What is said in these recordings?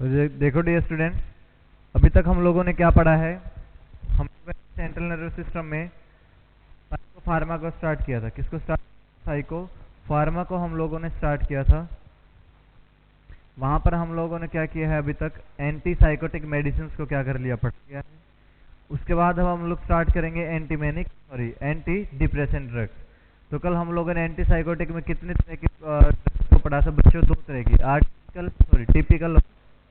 देखो dear students, अभी तक हम लोगों ने क्या पढ़ा है। हम सेंट्रल नर्वस सिस्टम में साइको फार्मा को स्टार्ट किया था। किसको स्टार्ट? साइको फार्मा को हम लोगों ने स्टार्ट किया था। वहां पर हम लोगों ने क्या किया है, अभी तक एंटी साइकोटिक मेडिसिन को क्या कर लिया, पढ़ लिया है। उसके बाद अब हम लोग स्टार्ट करेंगे एंटी डिप्रेशन ड्रग्स। तो कल हम लोगों ने एंटी साइकोटिक में कितने तरह की ड्रग्स को पढ़ा था बच्चों? दो तरह की, टिपिकल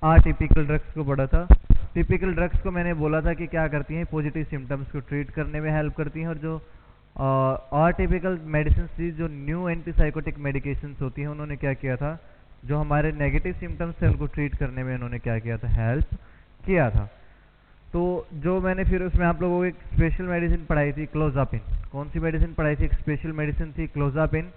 आटिपिकल ड्रग्स को पढ़ा था। टिपिकल ड्रग्स को मैंने बोला था कि क्या करती हैं, पॉजिटिव सिम्टम्स को ट्रीट करने में हेल्प करती हैं, और जो आटिपिकल मेडिसिन थी, जो न्यू एंटीसाइकोटिक मेडिकेशंस होती हैं, उन्होंने क्या किया था, जो हमारे नेगेटिव सिम्टम्स थे उनको ट्रीट करने में उन्होंने क्या किया था, हेल्प किया था। तो जो मैंने फिर उसमें आप लोगों को एक स्पेशल मेडिसिन पढ़ाई थी, क्लोजापिन। कौन सी मेडिसिन पढ़ाई थी? एक स्पेशल मेडिसिन थी क्लोजापिन।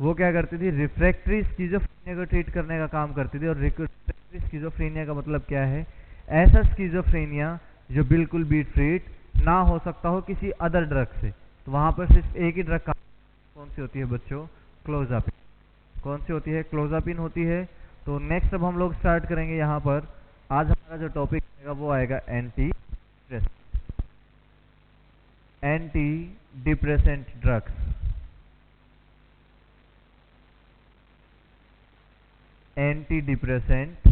वो क्या करती थी, रिफ्रैक्टरी स्किज़ोफ्रेनिया को ट्रीट करने का काम करती थी। और रिफ्रैक्टरी स्किज़ोफ्रेनिया का मतलब क्या है? ऐसा स्किज़ोफ्रेनिया जो बिल्कुल भी ट्रीट ना हो सकता हो किसी अदर ड्रग से। तो वहां पर सिर्फ एक ही ड्रग कौन सी होती है बच्चों? क्लोजापिन। कौन सी होती है? क्लोजापिन होती है। तो नेक्स्ट अब हम लोग स्टार्ट करेंगे यहाँ पर। आज हमारा जो टॉपिक आएगा वो आएगा anti depressant drugs. Anti depressant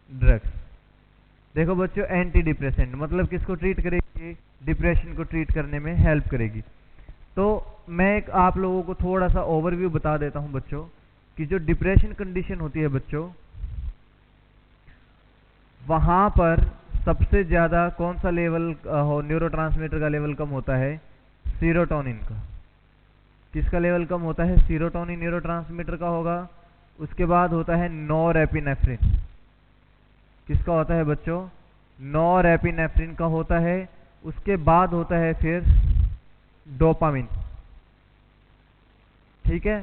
drugs. देखो बच्चों, एंटी डिप्रेसेंट मतलब किसको ट्रीट करेगी? डिप्रेशन को ट्रीट करने में हेल्प करेगी। तो मैं एक आप लोगों को थोड़ा सा ओवरव्यू बता देता हूं बच्चों, कि जो डिप्रेशन कंडीशन होती है बच्चों, वहां पर सबसे ज्यादा कौन सा लेवल न्यूरोट्रांसमीटर का लेवल कम होता है? सीरोटोनिन का। किसका लेवल कम होता है? सीरोटोनिन न्यूरोट्रांसमीटर का होगा। उसके बाद होता है नॉरएपिनेफ्रिन। किसका होता है बच्चों? नॉरएपिनेफ्रिन का होता है। उसके बाद होता है फिर डोपामिन। ठीक है,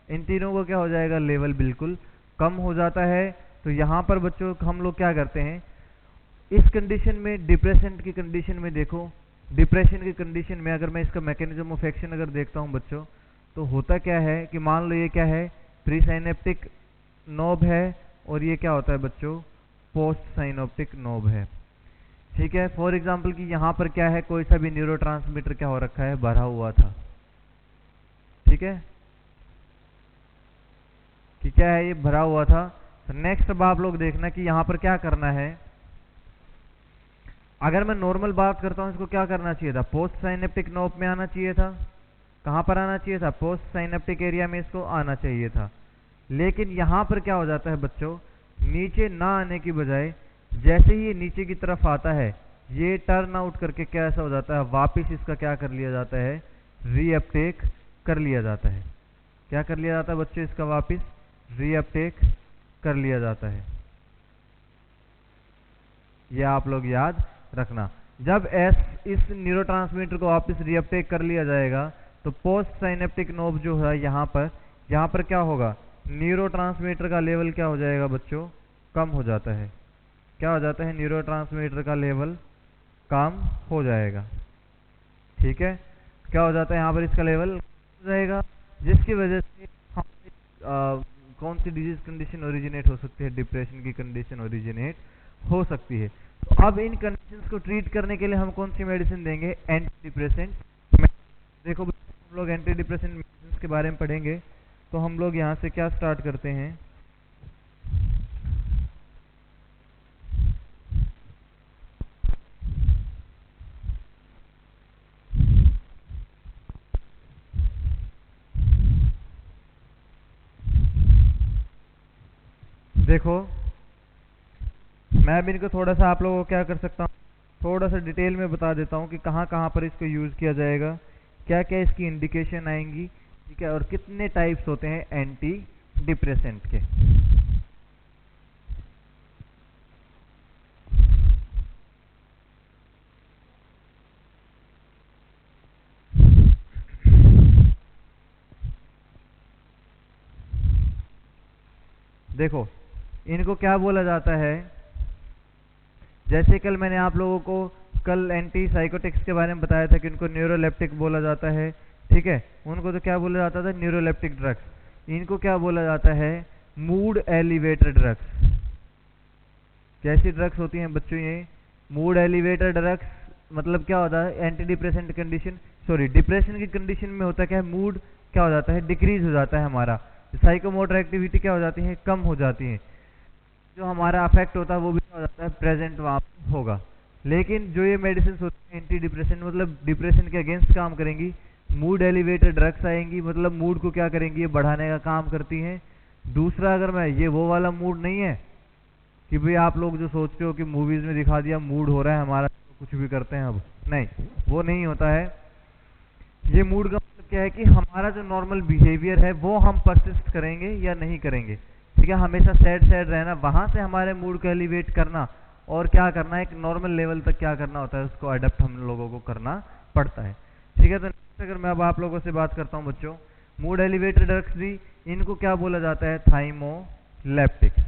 इन तीनों को क्या हो जाएगा, लेवल बिल्कुल कम हो जाता है। तो यहां पर बच्चों हम लोग क्या करते हैं, इस कंडीशन में, डिप्रेशन की कंडीशन में, देखो डिप्रेशन की कंडीशन में अगर मैं इसका मैकेनिज्म ऑफ एक्शन अगर देखता हूं बच्चों, तो होता क्या है कि मान लो ये क्या है, प्री साइनेप्टिक नोब है, और ये क्या होता है बच्चों, पोस्ट साइनोप्टिक नोब है। ठीक है, फॉर एग्जांपल कि यहां पर क्या है, कोई सा भी न्यूरोट्रांसमीटर क्या हो रखा है, भरा हुआ था। ठीक है, कि क्या है, ये भरा हुआ था। तो नेक्स्ट अब आप लोग देखना कि यहां पर क्या करना है। अगर मैं नॉर्मल बात करता हूं, इसको क्या करना चाहिए था, पोस्ट साइनेप्टिक नोब में आना चाहिए था। कहां पर आना चाहिए था? पोस्ट साइनेप्टिक एरिया में इसको आना चाहिए था। लेकिन यहां पर क्या हो जाता है बच्चों, नीचे ना आने की बजाय जैसे ही ये नीचे की तरफ आता है, ये टर्न आउट करके क्या ऐसा हो जाता है, वापिस इसका क्या कर लिया जाता है, रीअपटेक कर लिया जाता है। क्या कर लिया जाता है बच्चों? इसका वापिस रीअपटेक कर लिया जाता है। ये आप लोग याद रखना। जब इस न्यूरोट्रांसमीटर को वापस रीअपटेक कर लिया जाएगा, तो पोस्ट साइनेप्टिक नोब जो है यहाँ पर क्या होगा, न्यूरोट्रांसमीटर का लेवल क्या हो जाएगा बच्चों, कम हो जाता है। क्या हो जाता है? न्यूरोट्रांसमीटर का लेवल कम हो जाएगा। ठीक है, क्या हो जाता है यहाँ पर, इसका लेवल हो जाएगा, जिसकी वजह से कौन सी डिजीज कंडीशन ओरिजिनेट हो सकती है, डिप्रेशन की कंडीशन ओरिजिनेट हो सकती है। तो अब इन कंडीशंस को ट्रीट करने के लिए हम कौन सी मेडिसिन देंगे? Anti depressant. देखो हम लोग एंटी डिप्रेसेंट मेडिसिन के बारे में पढ़ेंगे। तो हम लोग यहाँ से क्या स्टार्ट करते हैं, देखो मैं भी इनको थोड़ा सा आप लोगों को क्या कर सकता हूँ, थोड़ा सा डिटेल में बता देता हूँ कि कहाँ कहाँ पर इसको यूज किया जाएगा, क्या क्या इसकी इंडिकेशन आएंगी। ठीक है, और कितने टाइप्स होते हैं एंटी डिप्रेसेंट के। देखो इनको क्या बोला जाता है, जैसे कल मैंने आप लोगों को कल एंटी साइकोटिक्स के बारे में बताया था कि इनको न्यूरोलेप्टिक बोला जाता है। ठीक है, उनको तो क्या बोला जाता था, न्यूरोलेप्टिक ड्रग्स। इनको क्या बोला जाता है, मूड एलिवेटर ड्रग्स। कैसी ड्रग्स होती हैं बच्चों ये? Mood elevator drugs. मतलब क्या होता है? Anti depressant condition, sorry depression की कंडीशन में होता क्या है? मूड क्या हो जाता है? डिक्रीज हो जाता है हमारा। साइकोमोटर एक्टिविटी क्या हो जाती है? कम हो जाती है। जो हमारा अफेक्ट होता है वो भी क्या हो जाता है? प्रेजेंट वहाँ होगा। लेकिन जो ये मेडिसिन होती है एंटी डिप्रेशन, मतलब डिप्रेशन के अगेंस्ट काम करेंगी। मूड एलिवेटर ड्रग्स आएंगी, मतलब मूड को क्या करेंगी? ये बढ़ाने का काम करती हैं। दूसरा, अगर मैं ये वो वाला मूड नहीं है कि भाई आप लोग जो सोचते हो कि मूवीज में दिखा दिया मूड हो रहा है हमारा तो कुछ भी करते हैं, अब नहीं, वो नहीं होता है। ये मूड का मतलब क्या है कि हमारा जो नॉर्मल बिहेवियर है वो हम परसिस्ट करेंगे या नहीं करेंगे। ठीक है, हमेशा सैड सैड रहना, वहां से हमारे मूड को एलिवेट करना और क्या करना, एक नॉर्मल लेवल तक क्या करना होता है, उसको अडेप्ट हम लोगों को करना पड़ता है। ठीक है, तो नेक्स्ट अगर मैं अब आप लोगों से बात करता हूँ बच्चों, मूड एलिवेटर ड्रग्स भी, इनको क्या बोला जाता है? थाइमोलेप्टिक्स।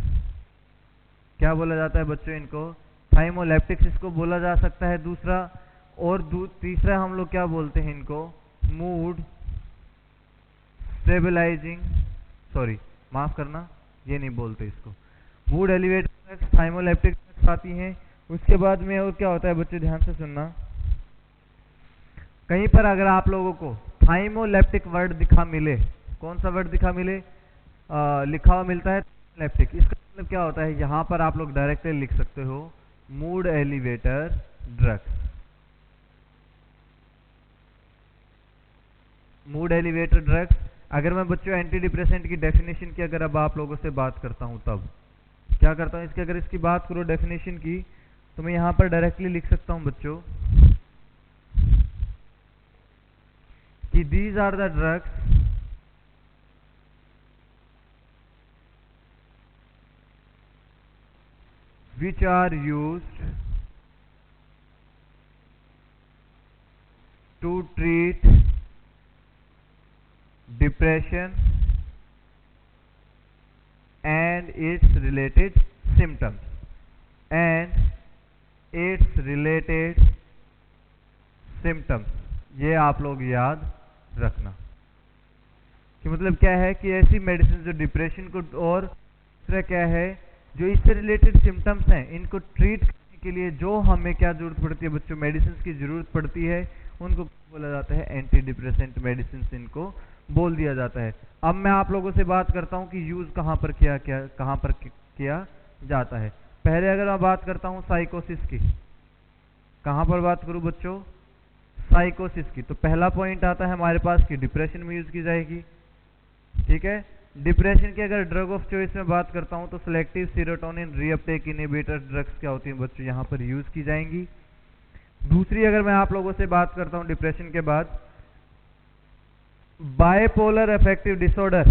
क्या बोला जाता है बच्चों इनको? थाइमोलेप्टिक्स इसको बोला जा सकता है। दूसरा और तीसरा हम लोग क्या बोलते हैं इनको? मूड स्टेबलाइजिंग, सॉरी माफ करना, ये नहीं बोलते इसको। मूड एलिवेटर थाइमोलेप्टिक्स आती हैं। उसके बाद में और क्या होता है बच्चों, ध्यान से सुनना। कहीं पर अगर आप लोगों को थाइमोलेप्टिक वर्ड दिखा मिले, कौन सा वर्ड दिखा मिले? लिखा हुआ मिलता है लेप्टिक, इसका मतलब क्या होता है? यहां पर आप लोग डायरेक्टली लिख सकते हो mood elevator drugs. Mood elevator drugs. अगर मैं बच्चों एंटी डिप्रेसेंट की डेफिनेशन की अगर अब आप लोगों से बात करता हूं, तब क्या करता हूं इसकी, अगर इसकी बात करो डेफिनेशन की, तो मैं यहां पर डायरेक्टली लिख सकता हूं बच्चों कि these are the drugs which are used to treat depression and its related symptoms ये आप लोग याद रखना कि मतलब क्या है कि ऐसी मेडिसिन जो डिप्रेशन को और दूसरा क्या है जो इससे रिलेटेड सिम्टम्स हैं इनको ट्रीट करने के लिए जो हमें क्या जरूरत पड़ती है बच्चों, मेडिसिन की जरूरत पड़ती है, उनको बोला जाता है एंटी डिप्रेसेंट मेडिसिन, इनको बोल दिया जाता है। अब मैं आप लोगों से बात करता हूं कि यूज कहां पर किया जाता है। पहले अगर मैं बात करता हूं साइकोसिस की, कहां पर बात करूं बच्चों? साइकोसिस की। तो पहला पॉइंट आता है हमारे पास कि डिप्रेशन में यूज की जाएगी। ठीक है, डिप्रेशन की अगर ड्रग ऑफ चॉइस में बात करता हूं तो selective serotonin reuptake inhibitor drugs क्या होती हैं बच्चों, यहां पर यूज की जाएंगी। दूसरी अगर मैं आप लोगों से बात करता हूं डिप्रेशन के बाद, bipolar affective disorder.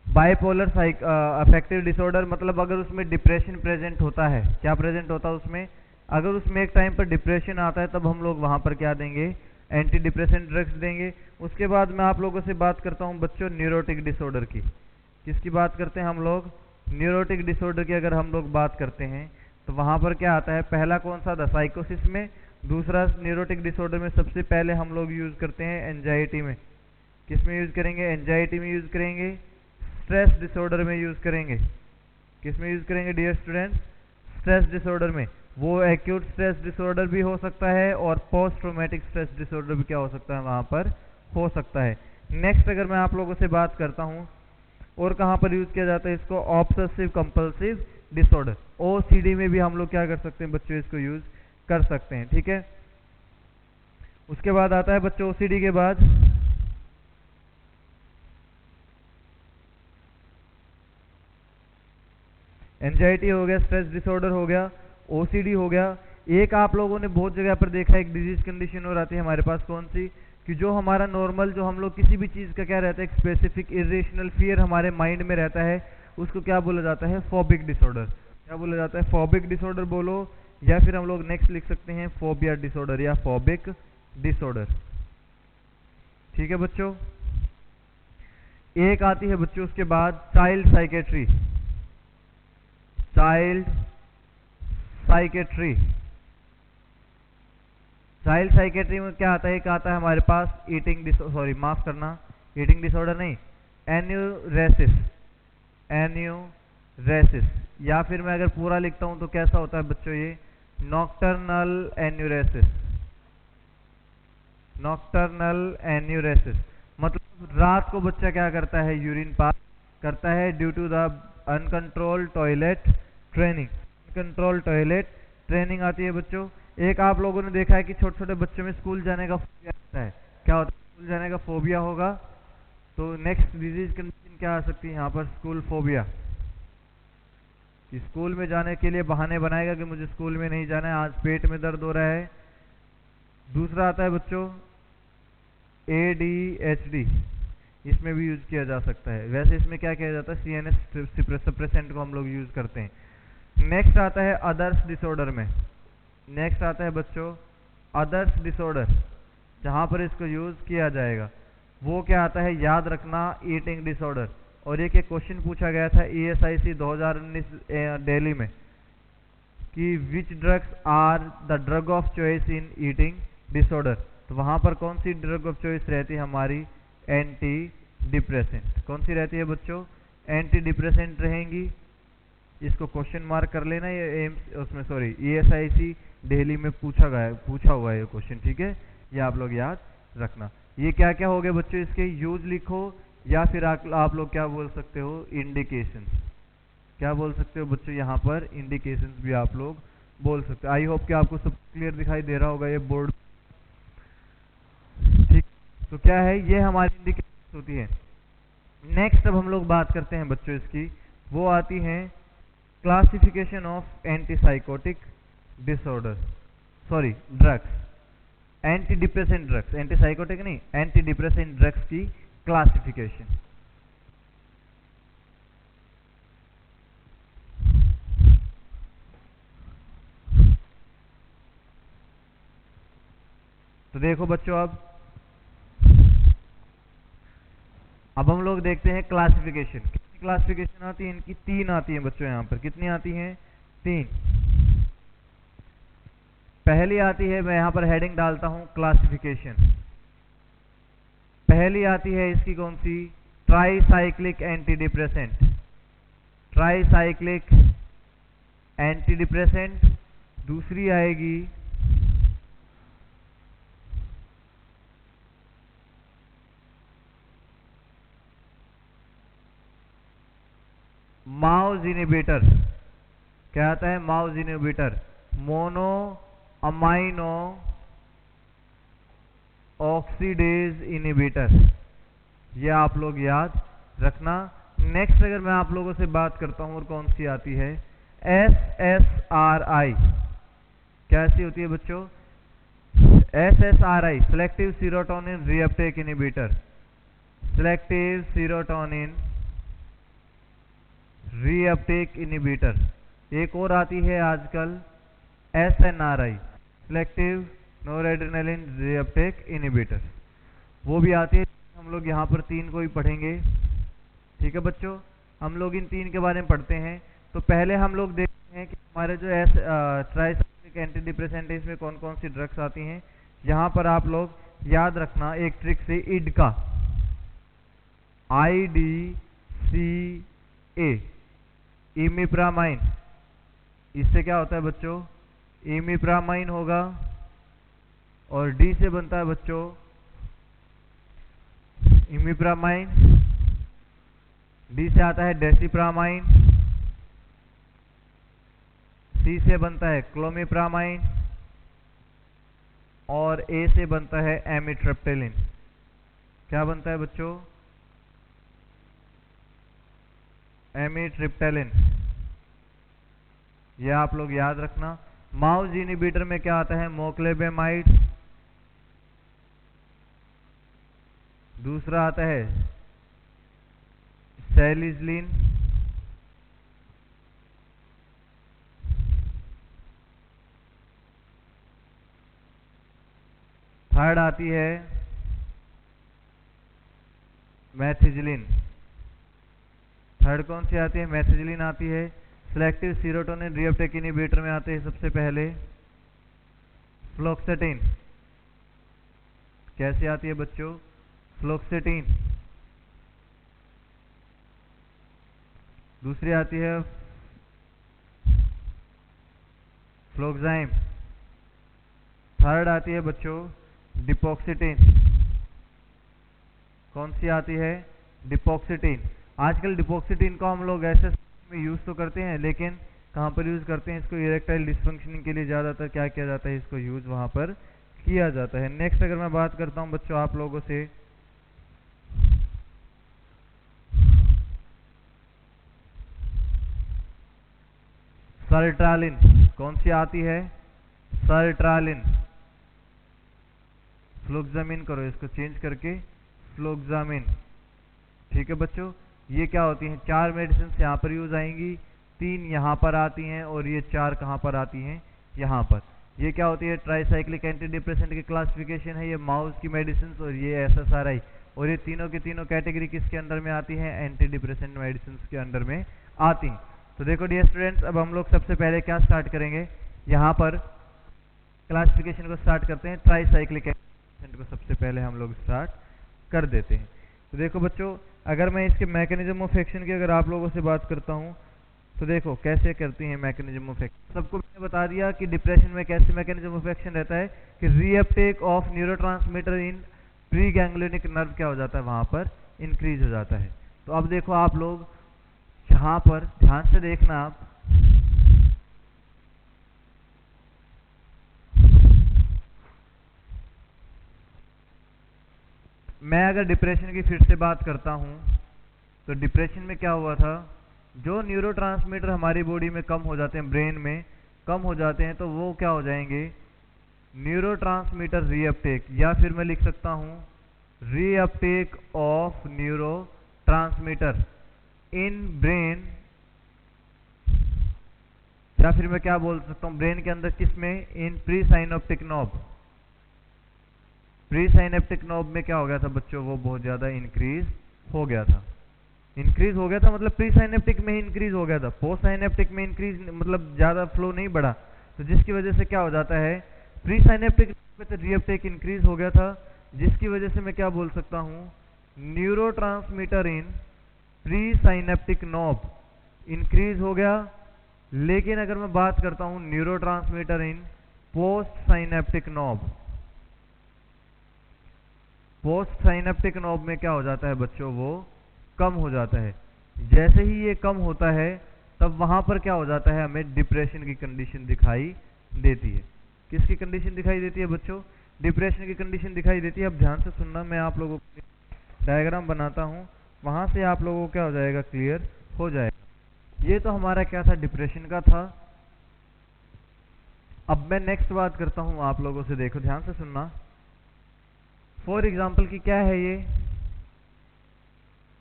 Bipolar affective disorder मतलब अगर उसमें डिप्रेशन प्रेजेंट होता है, क्या प्रेजेंट होता है उसमें? अगर उसमें एक टाइम पर डिप्रेशन आता है तब हम लोग वहां पर क्या देंगे? एंटी डिप्रेसेंट ड्रग्स देंगे। उसके बाद मैं आप लोगों से बात करता हूं बच्चों न्यूरोटिक डिसऑर्डर की। किसकी बात करते हैं हम लोग? न्यूरोटिक डिसऑर्डर की अगर हम लोग बात करते हैं तो वहां पर क्या आता है? पहला कौन सा था? साइकोसिस में। दूसरा न्यूरोटिक डिसऑर्डर में सबसे पहले हम लोग यूज करते हैं एंजाइटी में। किस में यूज करेंगे? एंजाइटी में यूज करेंगे। स्ट्रेस डिसऑर्डर में यूज करेंगे। किस में यूज करेंगे डियर स्टूडेंट्स? स्ट्रेस डिसऑर्डर में। वो एक्यूट स्ट्रेस डिसऑर्डर भी हो सकता है और पोस्ट ट्रॉमेटिक स्ट्रेस डिसऑर्डर भी क्या हो सकता है? वहां पर हो सकता है। नेक्स्ट अगर मैं आप लोगों से बात करता हूं और कहां पर यूज किया जाता है इसको? ऑब्सेसिव कंपल्सिव डिसऑर्डर, ओसीडी में भी हम लोग क्या कर सकते हैं बच्चों? इसको यूज कर सकते हैं। ठीक है, उसके बाद आता है बच्चों ओसीडी के बाद एंजाइटी हो गया, स्ट्रेस डिसऑर्डर हो गया, ओसीडी हो गया। एक आप लोगों ने बहुत जगह पर देखा है एक डिजीज कंडीशन और आती है हमारे पास, कौन सी? कि जो हमारा नॉर्मल, जो हम लोग किसी भी चीज का क्या रहता है? एक स्पेसिफिक इरेशनल फियर हमारे माइंड में रहता है, उसको क्या बोला जाता है? Phobic disorder. क्या बोला जाता है? फोबिक डिसऑर्डर बोलो, या फिर हम लोग नेक्स्ट लिख सकते हैं फोबिया डिसऑर्डर या फोबिक डिसऑर्डर। ठीक है बच्चों, एक आती है बच्चों उसके बाद child psychiatry. Child psychiatry, child psychiatry में क्या आता है? एक आता है हमारे पास ईटिंग सॉरी माफ करना, ईटिंग डिसऑर्डर नहीं, एन्यूरेसिस। रेसिस, या फिर मैं अगर पूरा लिखता हूं तो कैसा होता है बच्चों ये, नॉक्टर्नल एन्यूरेसिस। नॉक्टर्नल एन्यूरेसिस मतलब रात को बच्चा क्या करता है, यूरिन पास करता है due to the uncontrol toilet training. Uncontrol toilet training आती है बच्चों। एक आप लोगों ने देखा है कि छोटे छोटे बच्चों में स्कूल जाने का फोबिया होता है। क्या होता है, स्कूल जाने का फोबिया होगा तो नेक्स्ट डिजीज कंडीशन क्या आ सकती है यहाँ पर, स्कूल फोबिया। कि स्कूल में जाने के लिए बहाने बनाएगा कि मुझे स्कूल में नहीं जाना है, आज पेट में दर्द हो रहा है। दूसरा आता है बच्चों ADHD, इसमें भी यूज किया जा सकता है। वैसे इसमें क्या किया जाता है, CNS सप्रेसेंट को हम लोग यूज करते हैं। नेक्स्ट आता है अदर्स डिसऑर्डर में, नेक्स्ट आता है बच्चों अदर्स डिसऑर्डर, जहां पर इसको यूज किया जाएगा वो क्या आता है, याद रखना, ईटिंग डिसऑर्डर। और एक क्वेश्चन पूछा गया था ESIC 2019 दिल्ली में कि which drugs are the drug of choice in eating disorder. तो वहां पर कौन सी ड्रग ऑफ चॉइस रहती है हमारी, एंटी डिप्रेसेंट। कौन सी रहती है बच्चों, एंटी डिप्रेसेंट रहेंगी। इसको क्वेश्चन मार्क कर लेना, ये एम्स उसमें सॉरी ESIC दिल्ली में पूछा हुआ है ये क्वेश्चन, ठीक है, ये आप लोग याद रखना। ये क्या क्या हो गए बच्चों, इसके यूज लिखो या फिर आप लोग क्या बोल सकते हो, इंडिकेशंस। क्या बोल सकते हो बच्चों, यहाँ पर इंडिकेशंस भी आप लोग बोल सकते हो। आई होप कि आपको सब क्लियर दिखाई दे रहा होगा ये बोर्ड, ठीक। तो क्या है, ये हमारी इंडिकेशंस होती है। नेक्स्ट अब हम लोग बात करते हैं बच्चों इसकी, वो आती हैं classification of antipsychotic disorder, sorry drugs, anti depressant drugs, antipsychotic नहीं, एंटी डिप्रेसेंट ड्रग्स की क्लासिफिकेशन। तो देखो बच्चों अब हम लोग देखते हैं क्लासिफिकेशन। कितनी क्लासिफिकेशन आती है इनकी, 3 आती है बच्चों। यहाँ पर कितनी आती हैं, 3। पहली आती है, मैं यहाँ पर हेडिंग डालता हूं क्लासिफिकेशन। पहली आती है इसकी कौन सी, tricyclic anti depressant. Tricyclic anti depressant. दूसरी आएगी माउज इनहिबिटर। क्या आता है, MAO inhibitor, mono amino oxidase inhibitor. ये आप लोग याद रखना। नेक्स्ट अगर मैं आप लोगों से बात करता हूं और कौन सी आती है, SSRI। कैसी होती है बच्चों, SSRI, selective serotonin reuptake inhibitor. Selective serotonin reuptake inhibitor. एक और आती है आजकल SNRI, सिलेक्टिव नोरेड्रेनालिन रीअपटेक इनहिबिटर, वो भी आती है। हम लोग यहाँ पर 3 को ही पढ़ेंगे, ठीक है बच्चों। हम लोग इन 3 के बारे में पढ़ते हैं। तो पहले हम लोग देखते हैं कि हमारे जो ट्राईसाइक्लिक एंटी डिप्रेसेंट इसमें कौन कौन सी ड्रग्स आती हैं। यहाँ पर आप लोग याद रखना एक ट्रिक से, IDCA, IDCA, इमिप्रामाइन। इससे क्या होता है बच्चों, इमिप्रामाइन होगा और डी से बनता है बच्चों इमिप्रामाइन। डी से आता है डेसिप्रामाइन। सी से बनता है क्लोमिप्रामाइन और ए से बनता है एमिट्रिप्टिलिन। क्या बनता है बच्चों, एमिट्रिप्टिलिन। ये आप लोग याद रखना। माउज इनहिबिटर में क्या आता है, मोक्लेबेमाइड। दूसरा आता है सैलिसिलिन। थर्ड आती है मैथिजिलिन। थर्ड कौन सी आती है, मैथिजिलिन आती है। सेलेक्टिव सीरोटोनिन रीअपटेक इनहिबिटर में आते हैं सबसे पहले फ्लोक्सेटिन। कैसे आती है बच्चों, फ्लोक्सेटिन। दूसरी आती है फ्लोक्साइम, थर्ड आती है बच्चों डिपॉक्सिटिन। कौन सी आती है? डिपॉक्सिटिन। आजकल डिपॉक्सिटिन को हम लोग ऐसे में यूज तो करते हैं, लेकिन कहाँ पर यूज करते हैं इसको? इरेक्टाइल डिसफंक्शनिंग के लिए ज्यादातर क्या किया जाता है, इसको यूज वहां पर किया जाता है। नेक्स्ट अगर मैं बात करता हूं बच्चों आप लोगों से, सर्ट्रालिन। कौन सी आती है? सर्ट्रालिन। फ्लोक्सामिन करो इसको चेंज करके फ्लोक्सामिन। ठीक है बच्चों, ये क्या होती हैं? 4 मेडिसिन यहाँ पर यूज आएंगी, 3 यहाँ पर आती हैं और ये 4 कहाँ पर आती हैं? यहाँ पर। ये क्या होती है? ट्राइसाइक्लिक एंटी डिप्रेसेंट की क्लासिफिकेशन है, ये माउस की मेडिसिन और ये SSRI, और ये तीनों की तीनों कैटेगरी किसके अंदर में आती है? एंटी डिप्रेसेंट मेडिसिन के अंदर में आती हैं। तो देखो डियर स्टूडेंट्स, अब हम लोग सबसे पहले क्या स्टार्ट करेंगे? यहाँ पर क्लासिफिकेशन को स्टार्ट करते हैं। ट्राइसाइक्लिक एंटी को सबसे पहले हम लोग स्टार्ट कर देते हैं। तो देखो बच्चों, अगर मैं इसके मैकेनिज्म ऑफ एक्शन की अगर आप लोगों से बात करता हूँ, तो देखो कैसे करती हैं मैकेनिज्म ऑफ एक्शन। सबको मैंने बता दिया कि डिप्रेशन में कैसे मैकेनिज्म ऑफ एक्शन रहता है कि reuptake of neurotransmitter in pre ganglionic nerve क्या हो जाता है? वहां पर इंक्रीज हो जाता है। तो अब देखो आप लोग यहाँ पर ध्यान से देखना आप, मैं अगर डिप्रेशन की फिर से बात करता हूं, तो डिप्रेशन में क्या हुआ था? जो न्यूरोट्रांसमीटर हमारी बॉडी में कम हो जाते हैं, ब्रेन में कम हो जाते हैं, तो वो क्या हो जाएंगे? न्यूरोट्रांसमीटर रीअपटेक, या फिर मैं लिख सकता हूं reuptake of neurotransmitter in brain, या फिर मैं क्या बोल सकता हूं ब्रेन के अंदर, किसमें? इन pre synaptic knob. Pre synaptic knob में क्या हो गया था बच्चों? वो बहुत ज्यादा इंक्रीज हो गया था। इंक्रीज हो गया था मतलब प्री साइनेप्टिक में ही इंक्रीज हो गया था, पोस्ट साइनेप्टिक में इंक्रीज मतलब ज्यादा फ्लो नहीं बढ़ा। तो जिसकी वजह से क्या हो जाता है? प्री साइनेप्टिक में तो रीअपटेक इंक्रीज हो गया था, जिसकी वजह से मैं क्या बोल सकता हूं? Neurotransmitter in pre synaptic knob increase हो गया। लेकिन अगर मैं बात करता हूं neurotransmitter in post synaptic knob, post synaptic knob में क्या हो जाता है बच्चों? वो कम हो जाता है। जैसे ही ये कम होता है, तब वहां पर क्या हो जाता है? हमें डिप्रेशन की कंडीशन दिखाई देती है। किसकी कंडीशन दिखाई देती है बच्चों? डिप्रेशन की कंडीशन दिखाई देती है। अब ध्यान से सुनना, मैं आप लोगों को डायग्राम बनाता हूं, वहां से आप लोगों को क्या हो जाएगा? क्लियर हो जाएगा। ये तो हमारा क्या था? डिप्रेशन का था। अब मैं नेक्स्ट बात करता हूं आप लोगों से, देखो ध्यान से सुनना। फॉर एग्जाम्पल की क्या है?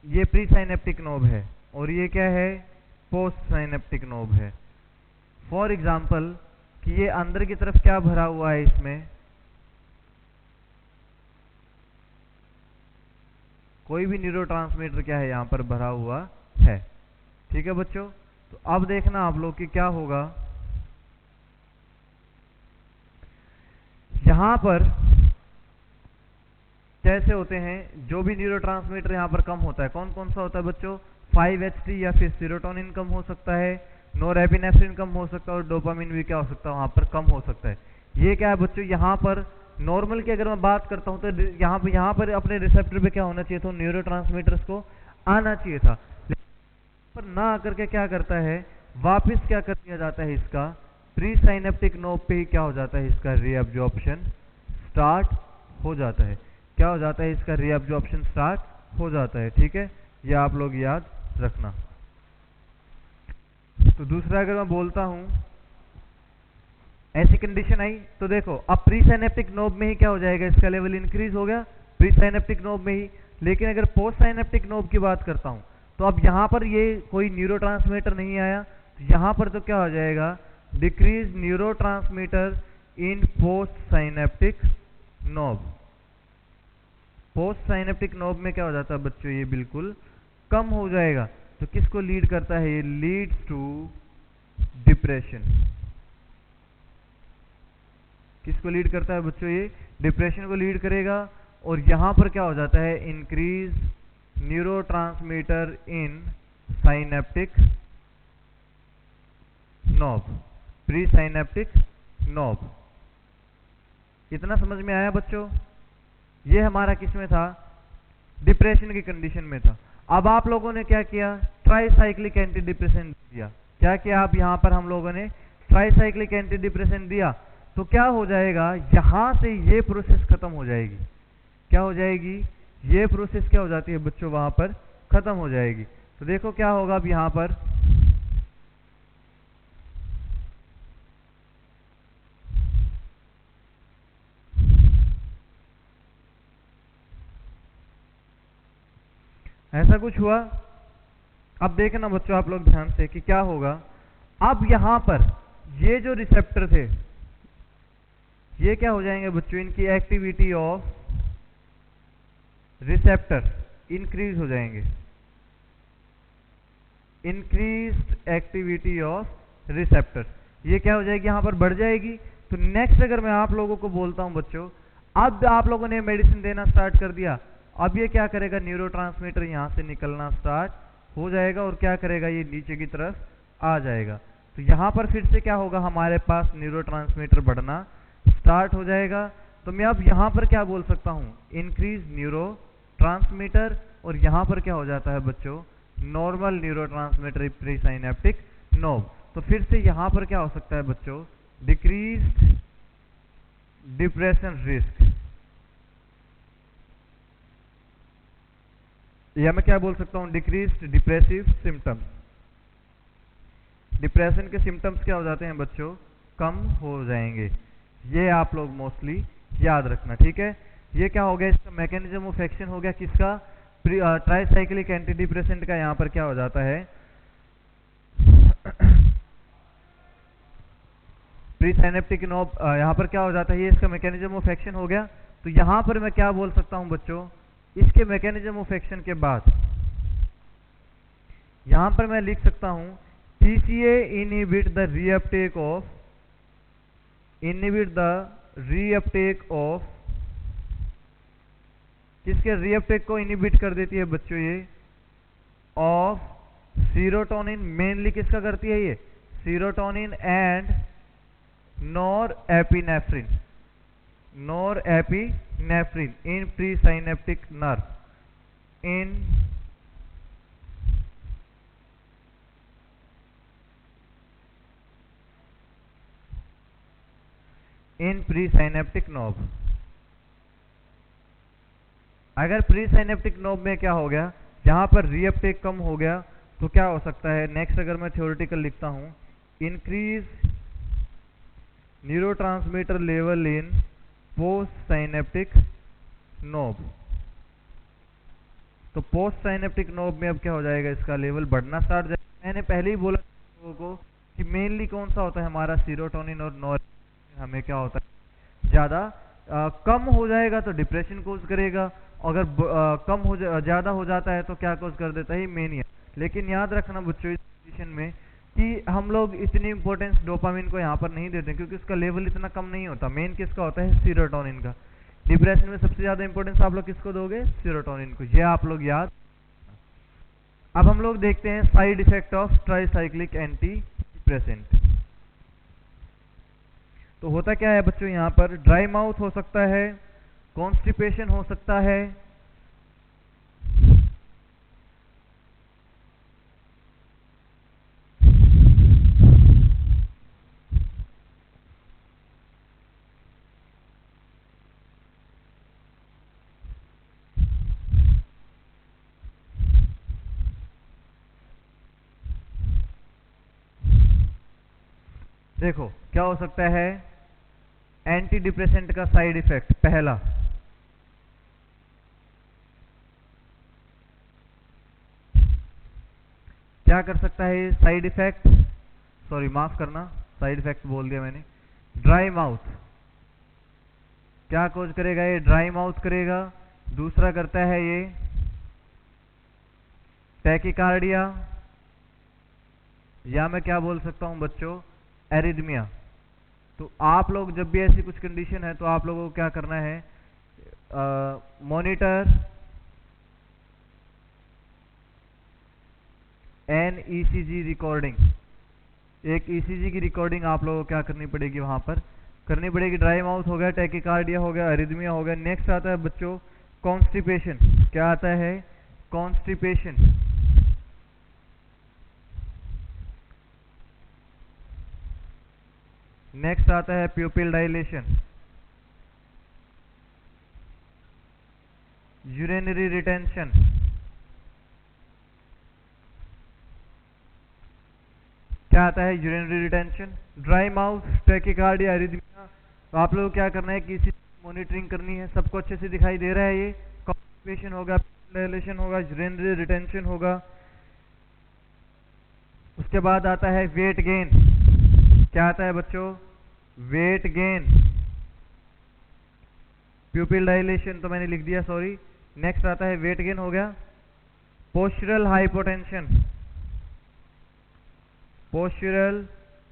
ये प्री साइनेप्टिक नोब है और ये क्या है? पोस्ट साइनेप्टिक नोब है। फॉर एग्जाम्पल कि ये अंदर की तरफ क्या भरा हुआ है? इसमें कोई भी न्यूरोट्रांसमीटर क्या है? यहां पर भरा हुआ है। ठीक है बच्चों, तो अब देखना आप लोग कि क्या होगा। यहां पर कैसे होते हैं? जो भी न्यूरोट्रांसमीटर यहां पर कम होता है, कौन कौन सा होता है बच्चों? 5-HT या फिर सेरोटोनिन कम हो सकता है, नोरेपिनेफ्रिन कम हो सकता है और डोपामिन भी क्या हो सकता है? वहां पर कम हो सकता है। ये क्या है बच्चों? यहां पर नॉर्मल की अगर मैं बात करता हूं तो यहां पर अपने रिसेप्टर पे क्या होना चाहिए था? न्यूरोट्रांसमीटर्स को आना चाहिए था, पर ना आकर के क्या करता है? वापस क्या कर दिया जाता है? इसका प्री साइनेप्टिक नोब पे ही क्या हो जाता है? इसका रीअब्जॉर्प्शन स्टार्ट हो जाता है। क्या हो जाता है? इसका रीअब्जॉर्प्शन स्टार्ट हो जाता है। ठीक है, ये आप लोग याद रखना। तो दूसरा अगर मैं बोलता हूं, ऐसी कंडीशन आई तो देखो अब प्री साइनेप्टिक नोब में ही क्या हो जाएगा? इसका लेवल इंक्रीज हो गया प्री साइनेप्टिक नोब में ही। लेकिन अगर पोस्ट साइनेप्टिक नोब की बात करता हूं, तो अब यहां पर ये कोई न्यूरोट्रांसमीटर नहीं आया, तो यहां पर तो क्या हो जाएगा? Decrease neurotransmitter in post synaptic knob. Post synaptic knob में क्या हो जाता है बच्चों? ये बिल्कुल कम हो जाएगा। तो किसको लीड करता है? ये लीड्स टू डिप्रेशन। किसको लीड करता है बच्चों? ये डिप्रेशन को लीड करेगा। और यहां पर क्या हो जाता है? Increase neurotransmitter in synaptic knob, pre synaptic knob. इतना समझ में आया बच्चों? ये हमारा किस में था? डिप्रेशन की कंडीशन में था। अब आप लोगों ने क्या किया? ट्राइसाइक्लिक एंटी डिप्रेसेंट दिया। क्या किया? आप यहां पर हम लोगों ने ट्राइसाइक्लिक एंटी डिप्रेसेंट दिया, तो क्या हो जाएगा? यहां से ये प्रोसेस खत्म हो जाएगी। क्या हो जाएगी? ये प्रोसेस क्या हो जाती है बच्चों? वहां पर खत्म हो जाएगी। तो देखो क्या होगा अब यहां पर, ऐसा कुछ हुआ। अब देखना बच्चों आप लोग ध्यान से कि क्या होगा। अब यहां पर ये जो रिसेप्टर थे, ये क्या हो जाएंगे बच्चों? इनकी एक्टिविटी ऑफ रिसेप्टर इंक्रीज हो जाएंगे। इंक्रीज्ड एक्टिविटी ऑफ रिसेप्टर, ये क्या हो जाएगी? यहां पर बढ़ जाएगी। तो नेक्स्ट अगर मैं आप लोगों को बोलता हूं बच्चों, अब आप लोगों ने मेडिसिन देना स्टार्ट कर दिया, अब ये क्या करेगा? न्यूरोट्रांसमीटर यहां से निकलना स्टार्ट हो जाएगा और क्या करेगा? ये नीचे की तरफ आ जाएगा। तो यहां पर फिर से क्या होगा? हमारे पास न्यूरोट्रांसमीटर बढ़ना स्टार्ट हो जाएगा। तो मैं अब यहां पर क्या बोल सकता हूं? इंक्रीज न्यूरोट्रांसमीटर, और यहां पर क्या हो जाता है बच्चों? Normal neurotransmitter pre synaptic knob. तो फिर से यहां पर क्या हो सकता है बच्चों? डिक्रीज्ड डिप्रेशन रिस्क, या मैं क्या बोल सकता हूं? Decreased depressive symptoms. डिप्रेशन के सिम्टम्स क्या हो जाते हैं बच्चों? कम हो जाएंगे। ये आप लोग मोस्टली याद रखना, ठीक है? ये क्या हो गया? इसका मैकेनिज्म ऑफ एक्शन हो गया किसका? ट्राइसाइक्लिक एंटी डिप्रेसेंट का। यहां पर क्या हो जाता है? प्री साइनेप्टिक नोब, यहां पर क्या हो जाता है? ये इसका मैकेनिज्म ऑफ एक्शन हो गया। तो यहां पर मैं क्या बोल सकता हूं बच्चों? इसके मैकेनिज्म ऑफ एक्शन के बाद यहां पर मैं लिख सकता हूं TCA inhibit the reuptake of, किसके रीअपटेक को इनहिबिट कर देती है बच्चों? ये ऑफ सीरोटोनिन। मेनली किसका करती है ये? Serotonin and norepinephrine in pre synaptic nerve, in pre synaptic knob. अगर प्री साइनेप्टिक नोब में क्या हो गया? यहां पर रीअपटेक कम हो गया, तो क्या हो सकता है? नेक्स्ट अगर मैं थ्योरेटिकल लिखता हूं, increase neurotransmitter level in post synaptic knob. तो पोस्ट साइनेप्टिक नोब में अब क्या हो जाएगा? इसका लेवल बढ़ना स्टार्ट हो जाएगा। मैंने पहले ही बोला लोगों को कि मेनली कौन सा होता है हमारा? सीरोटोनिन और नॉर। हमें क्या होता है? ज्यादा कम हो जाएगा तो डिप्रेशन कोज करेगा, अगर कम हो ज्यादा हो जाता है तो क्या कोज कर देता है? मेनिया। लेकिन याद रखना बच्चों इस कंडीशन में कि हम लोग इतनी इंपॉर्टेंस डोपामिन को यहाँ पर नहीं देते, क्योंकि उसका लेवल इतना कम नहीं होता। मेन किसका होता है? सीरोटोनिन का। डिप्रेशन में सबसे ज्यादा इंपॉर्टेंस आप लोग किसको दोगे? सीरोटोनिन को। ये आप लोग याद। अब हम लोग देखते हैं side effect of tricyclic anti depressant. तो होता क्या है बच्चों? यहां पर ड्राई माउथ हो सकता है, कॉन्स्टिपेशन हो सकता है, देखो क्या हो सकता है? एंटी डिप्रेसेंट का साइड इफेक्ट पहला, क्या कर सकता है? साइड इफेक्ट, सॉरी माफ करना, साइड इफेक्ट बोल दिया मैंने। ड्राई माउथ, क्या कोज करेगा? ये ड्राई माउथ करेगा। दूसरा करता है ये टैकीकार्डिया, या मैं क्या बोल सकता हूं बच्चों? एरिथमिया। तो आप लोग जब भी ऐसी कुछ कंडीशन है तो आप लोगों को क्या करना है? मॉनिटर एन ईसीजी रिकॉर्डिंग, एक ईसीजी की रिकॉर्डिंग आप लोगों को क्या करनी पड़ेगी, वहां पर करनी पड़ेगी। ड्राई माउथ हो गया, टैकीकार्डिया हो गया, अरिथमिया हो गया। नेक्स्ट आता है बच्चों कॉन्स्टिपेशन। क्या आता है? कॉन्स्टिपेशन। नेक्स्ट आता है प्यूपिल डायलेशन, यूरिनरी रिटेंशन, क्या आता है? Urinary retention, dry mouth, tachycardia, arrhythmia. तो आप लोग क्या करना है, किसी मॉनिटरिंग करनी है। सबको अच्छे से दिखाई दे रहा है? ये कॉन्स्टिपेशन होगा, डायलेशन होगा, यूरिनरी रिटेंशन होगा। उसके बाद आता है वेट गेन। क्या आता है बच्चों? Weight gain. प्यूपिल डायलेशन तो मैंने लिख दिया, सॉरी। नेक्स्ट आता है वेट गेन हो गया। पोस्चरल हाइपोटेंशन, पोस्चरल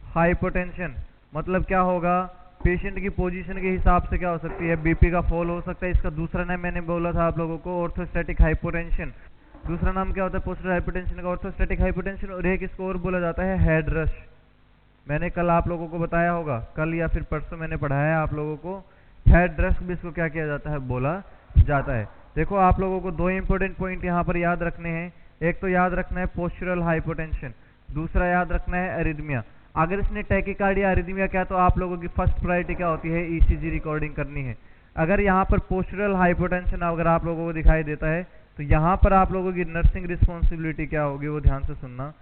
हाइपोटेंशन मतलब क्या होगा? पेशेंट की पोजीशन के हिसाब से क्या हो सकती है? बीपी का फॉल हो सकता है। इसका दूसरा नाम मैंने बोला था आप लोगों को, ऑर्थोस्टैटिक हाइपोटेंशन। दूसरा नाम क्या होता है पोस्चरल हाइपोटेंशन का? Orthostatic hypotension. और एक इसको और बोला जाता है हेड रश। मैंने कल आप लोगों को बताया होगा, कल या फिर परसों मैंने पढ़ाया आप लोगों को। हेड रश भी इसको क्या किया जाता है? बोला जाता है। देखो आप लोगों को दो इंपॉर्टेंट पॉइंट यहाँ पर याद रखने हैं। एक तो याद रखना है पोस्चरल हाइपोटेंशन, दूसरा याद रखना है अरिथमिया। अगर इसने टैकीकार्डिया, अरिथमिया क्या, तो आप लोगों की फर्स्ट प्रायोरिटी क्या होती है? ईसीजी रिकॉर्डिंग करनी है। अगर यहाँ पर पोस्चरल हाइपोटेंशन अगर आप लोगों को दिखाई देता है, तो यहाँ पर आप लोगों की नर्सिंग रिस्पॉन्सिबिलिटी क्या होगी, वो ध्यान से सुनना।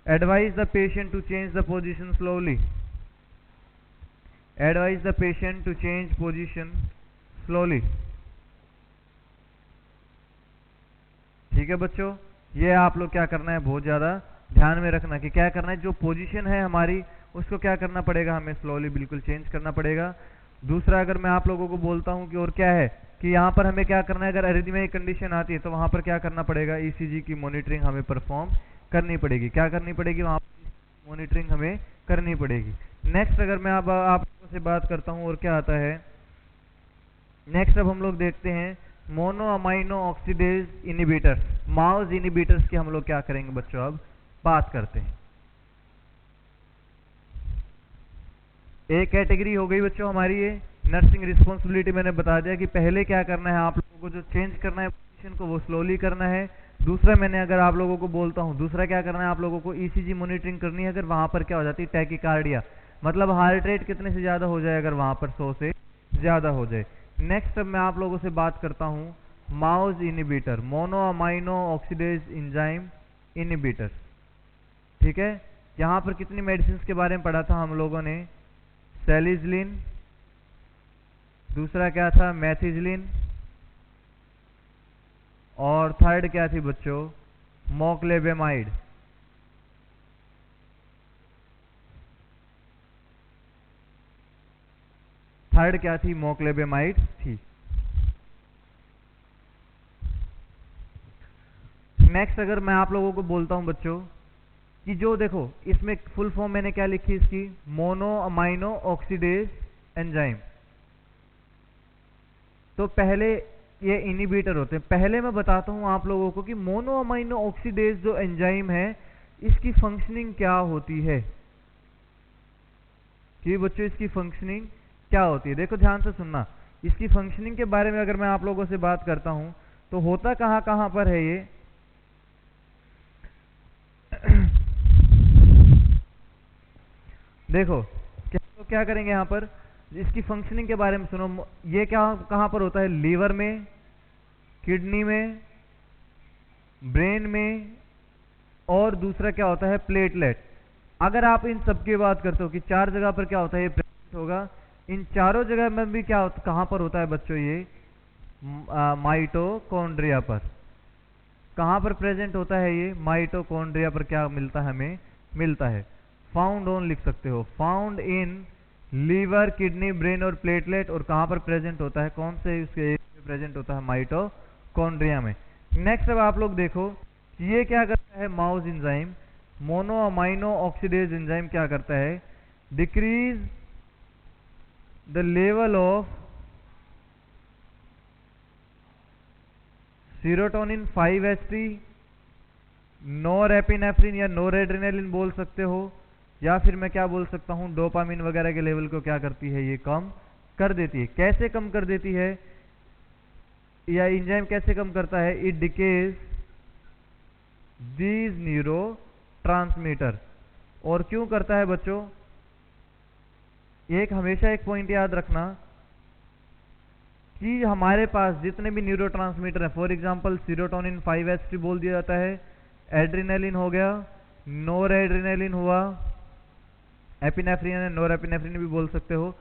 Advise the patient to change the position slowly, advise the patient to change position slowly. ठीक है बच्चों, ये आप लोग क्या करना है, बहुत ज्यादा ध्यान में रखना कि क्या करना है, जो पोजीशन है हमारी उसको क्या करना पड़ेगा, हमें स्लोली बिल्कुल चेंज करना पड़ेगा। दूसरा अगर मैं आप लोगों को बोलता हूं कि और क्या है कि यहाँ पर हमें क्या करना है, अगर अरिथमिया की कंडीशन आती है तो वहां पर क्या करना पड़ेगा? ईसीजी की मॉनिटरिंग हमें परफॉर्म करनी पड़ेगी। क्या करनी पड़ेगी? वहां पर मॉनिटरिंग हमें करनी पड़ेगी। नेक्स्ट अगर मैं अब आप लोगों से बात करता हूँ और क्या आता है नेक्स्ट, अब हम लोग देखते हैं mono amino oxidase inhibitors, mouse inhibitors की हम लोग क्या करेंगे बच्चों, अब बात करते हैं। एक कैटेगरी हो गई बच्चों हमारी ये नर्सिंग रिस्पॉन्सिबिलिटी। मैंने बता दिया कि पहले क्या करना है आप लोगों को, जो चेंज करना है पोजीशन को वो स्लोली करना है। दूसरा मैंने अगर आप लोगों को बोलता हूं, दूसरा क्या करना है आप लोगों को, ईसीजी मॉनिटरिंग करनी है। अगर वहां पर क्या हो जाती है टैकीकार्डिया, मतलब हार्ट रेट कितने से ज्यादा हो जाए, अगर वहां पर 100 से ज्यादा हो जाए। नेक्स्ट अब मैं आप लोगों से बात करता हूं mouse inhibitor, mono amino oxidase enzyme inhibitor. ठीक है, यहां पर कितनी मेडिसिन के बारे में पढ़ा था हम लोगों ने? सेलिजलिन, दूसरा क्या था? मैथिजलिन, और थर्ड क्या थी बच्चों? मोक्लेबेमाइड। थर्ड क्या थी? मोक्लेबेमाइड थी। नेक्स्ट अगर मैं आप लोगों को बोलता हूं बच्चों कि जो देखो इसमें फुल फॉर्म मैंने क्या लिखी इसकी, मोनो अमाइनो ऑक्सीडेज एंजाइम। तो पहले ये इनिबिटर होते हैं। पहले मैं बताता हूं आप लोगों को कि मोनो अमाइनो ऑक्सीडेज जो एंजाइम है इसकी फंक्शनिंग क्या होती है, कि बच्चों इसकी फंक्शनिंग क्या होती है। देखो ध्यान से सुनना, इसकी फंक्शनिंग के बारे में अगर मैं आप लोगों से बात करता हूं तो होता कहां कहां पर है ये देखो क्या करेंगे यहां पर, इसकी फंक्शनिंग के बारे में सुनो। ये क्या कहां पर होता है? लीवर में, किडनी में, ब्रेन में, और दूसरा क्या होता है? प्लेटलेट। अगर आप इन सब की बात करते हो कि 4 जगह पर क्या होता है ये प्रेजेंट होगा, इन चारों जगह में भी क्या होता, कहां पर होता है बच्चों ये? माइटोकॉन्ड्रिया पर। कहां पर प्रेजेंट होता है ये? माइटोकॉन्ड्रिया पर क्या मिलता है हमें? मिलता है फाउंड ऑन, लिख सकते हो, found in liver, kidney, brain और प्लेटलेट। और कहां पर प्रेजेंट होता है? कौन से उसके प्रेजेंट होता है? माइटोकॉन्ड्रिया में। नेक्स्ट अब आप लोग देखो ये क्या करता है, mouse enzyme, mono amino oxidase enzyme क्या करता है? Decrease the level of serotonin 5-HT, norepinephrine या नोरेड्रेनालिन बोल सकते हो, या फिर मैं क्या बोल सकता हूँ, डोपामिन वगैरह के लेवल को क्या करती है, ये कम कर देती है। कैसे कम कर देती है, या एंजाइम कैसे कम करता है? It decays these neuro transmitter. और क्यों करता है बच्चों? एक हमेशा एक पॉइंट याद रखना कि हमारे पास जितने भी न्यूरो ट्रांसमीटर है, फॉर एग्जाम्पल सीरोटोनिन 5-HT बोल दिया जाता है, एड्रेनालिन हो गया, नोर एड्रेनालिन हुआ, एपिनेफ्रिन है, नोर एपिनेफ्रिन भी बोल सकते हो,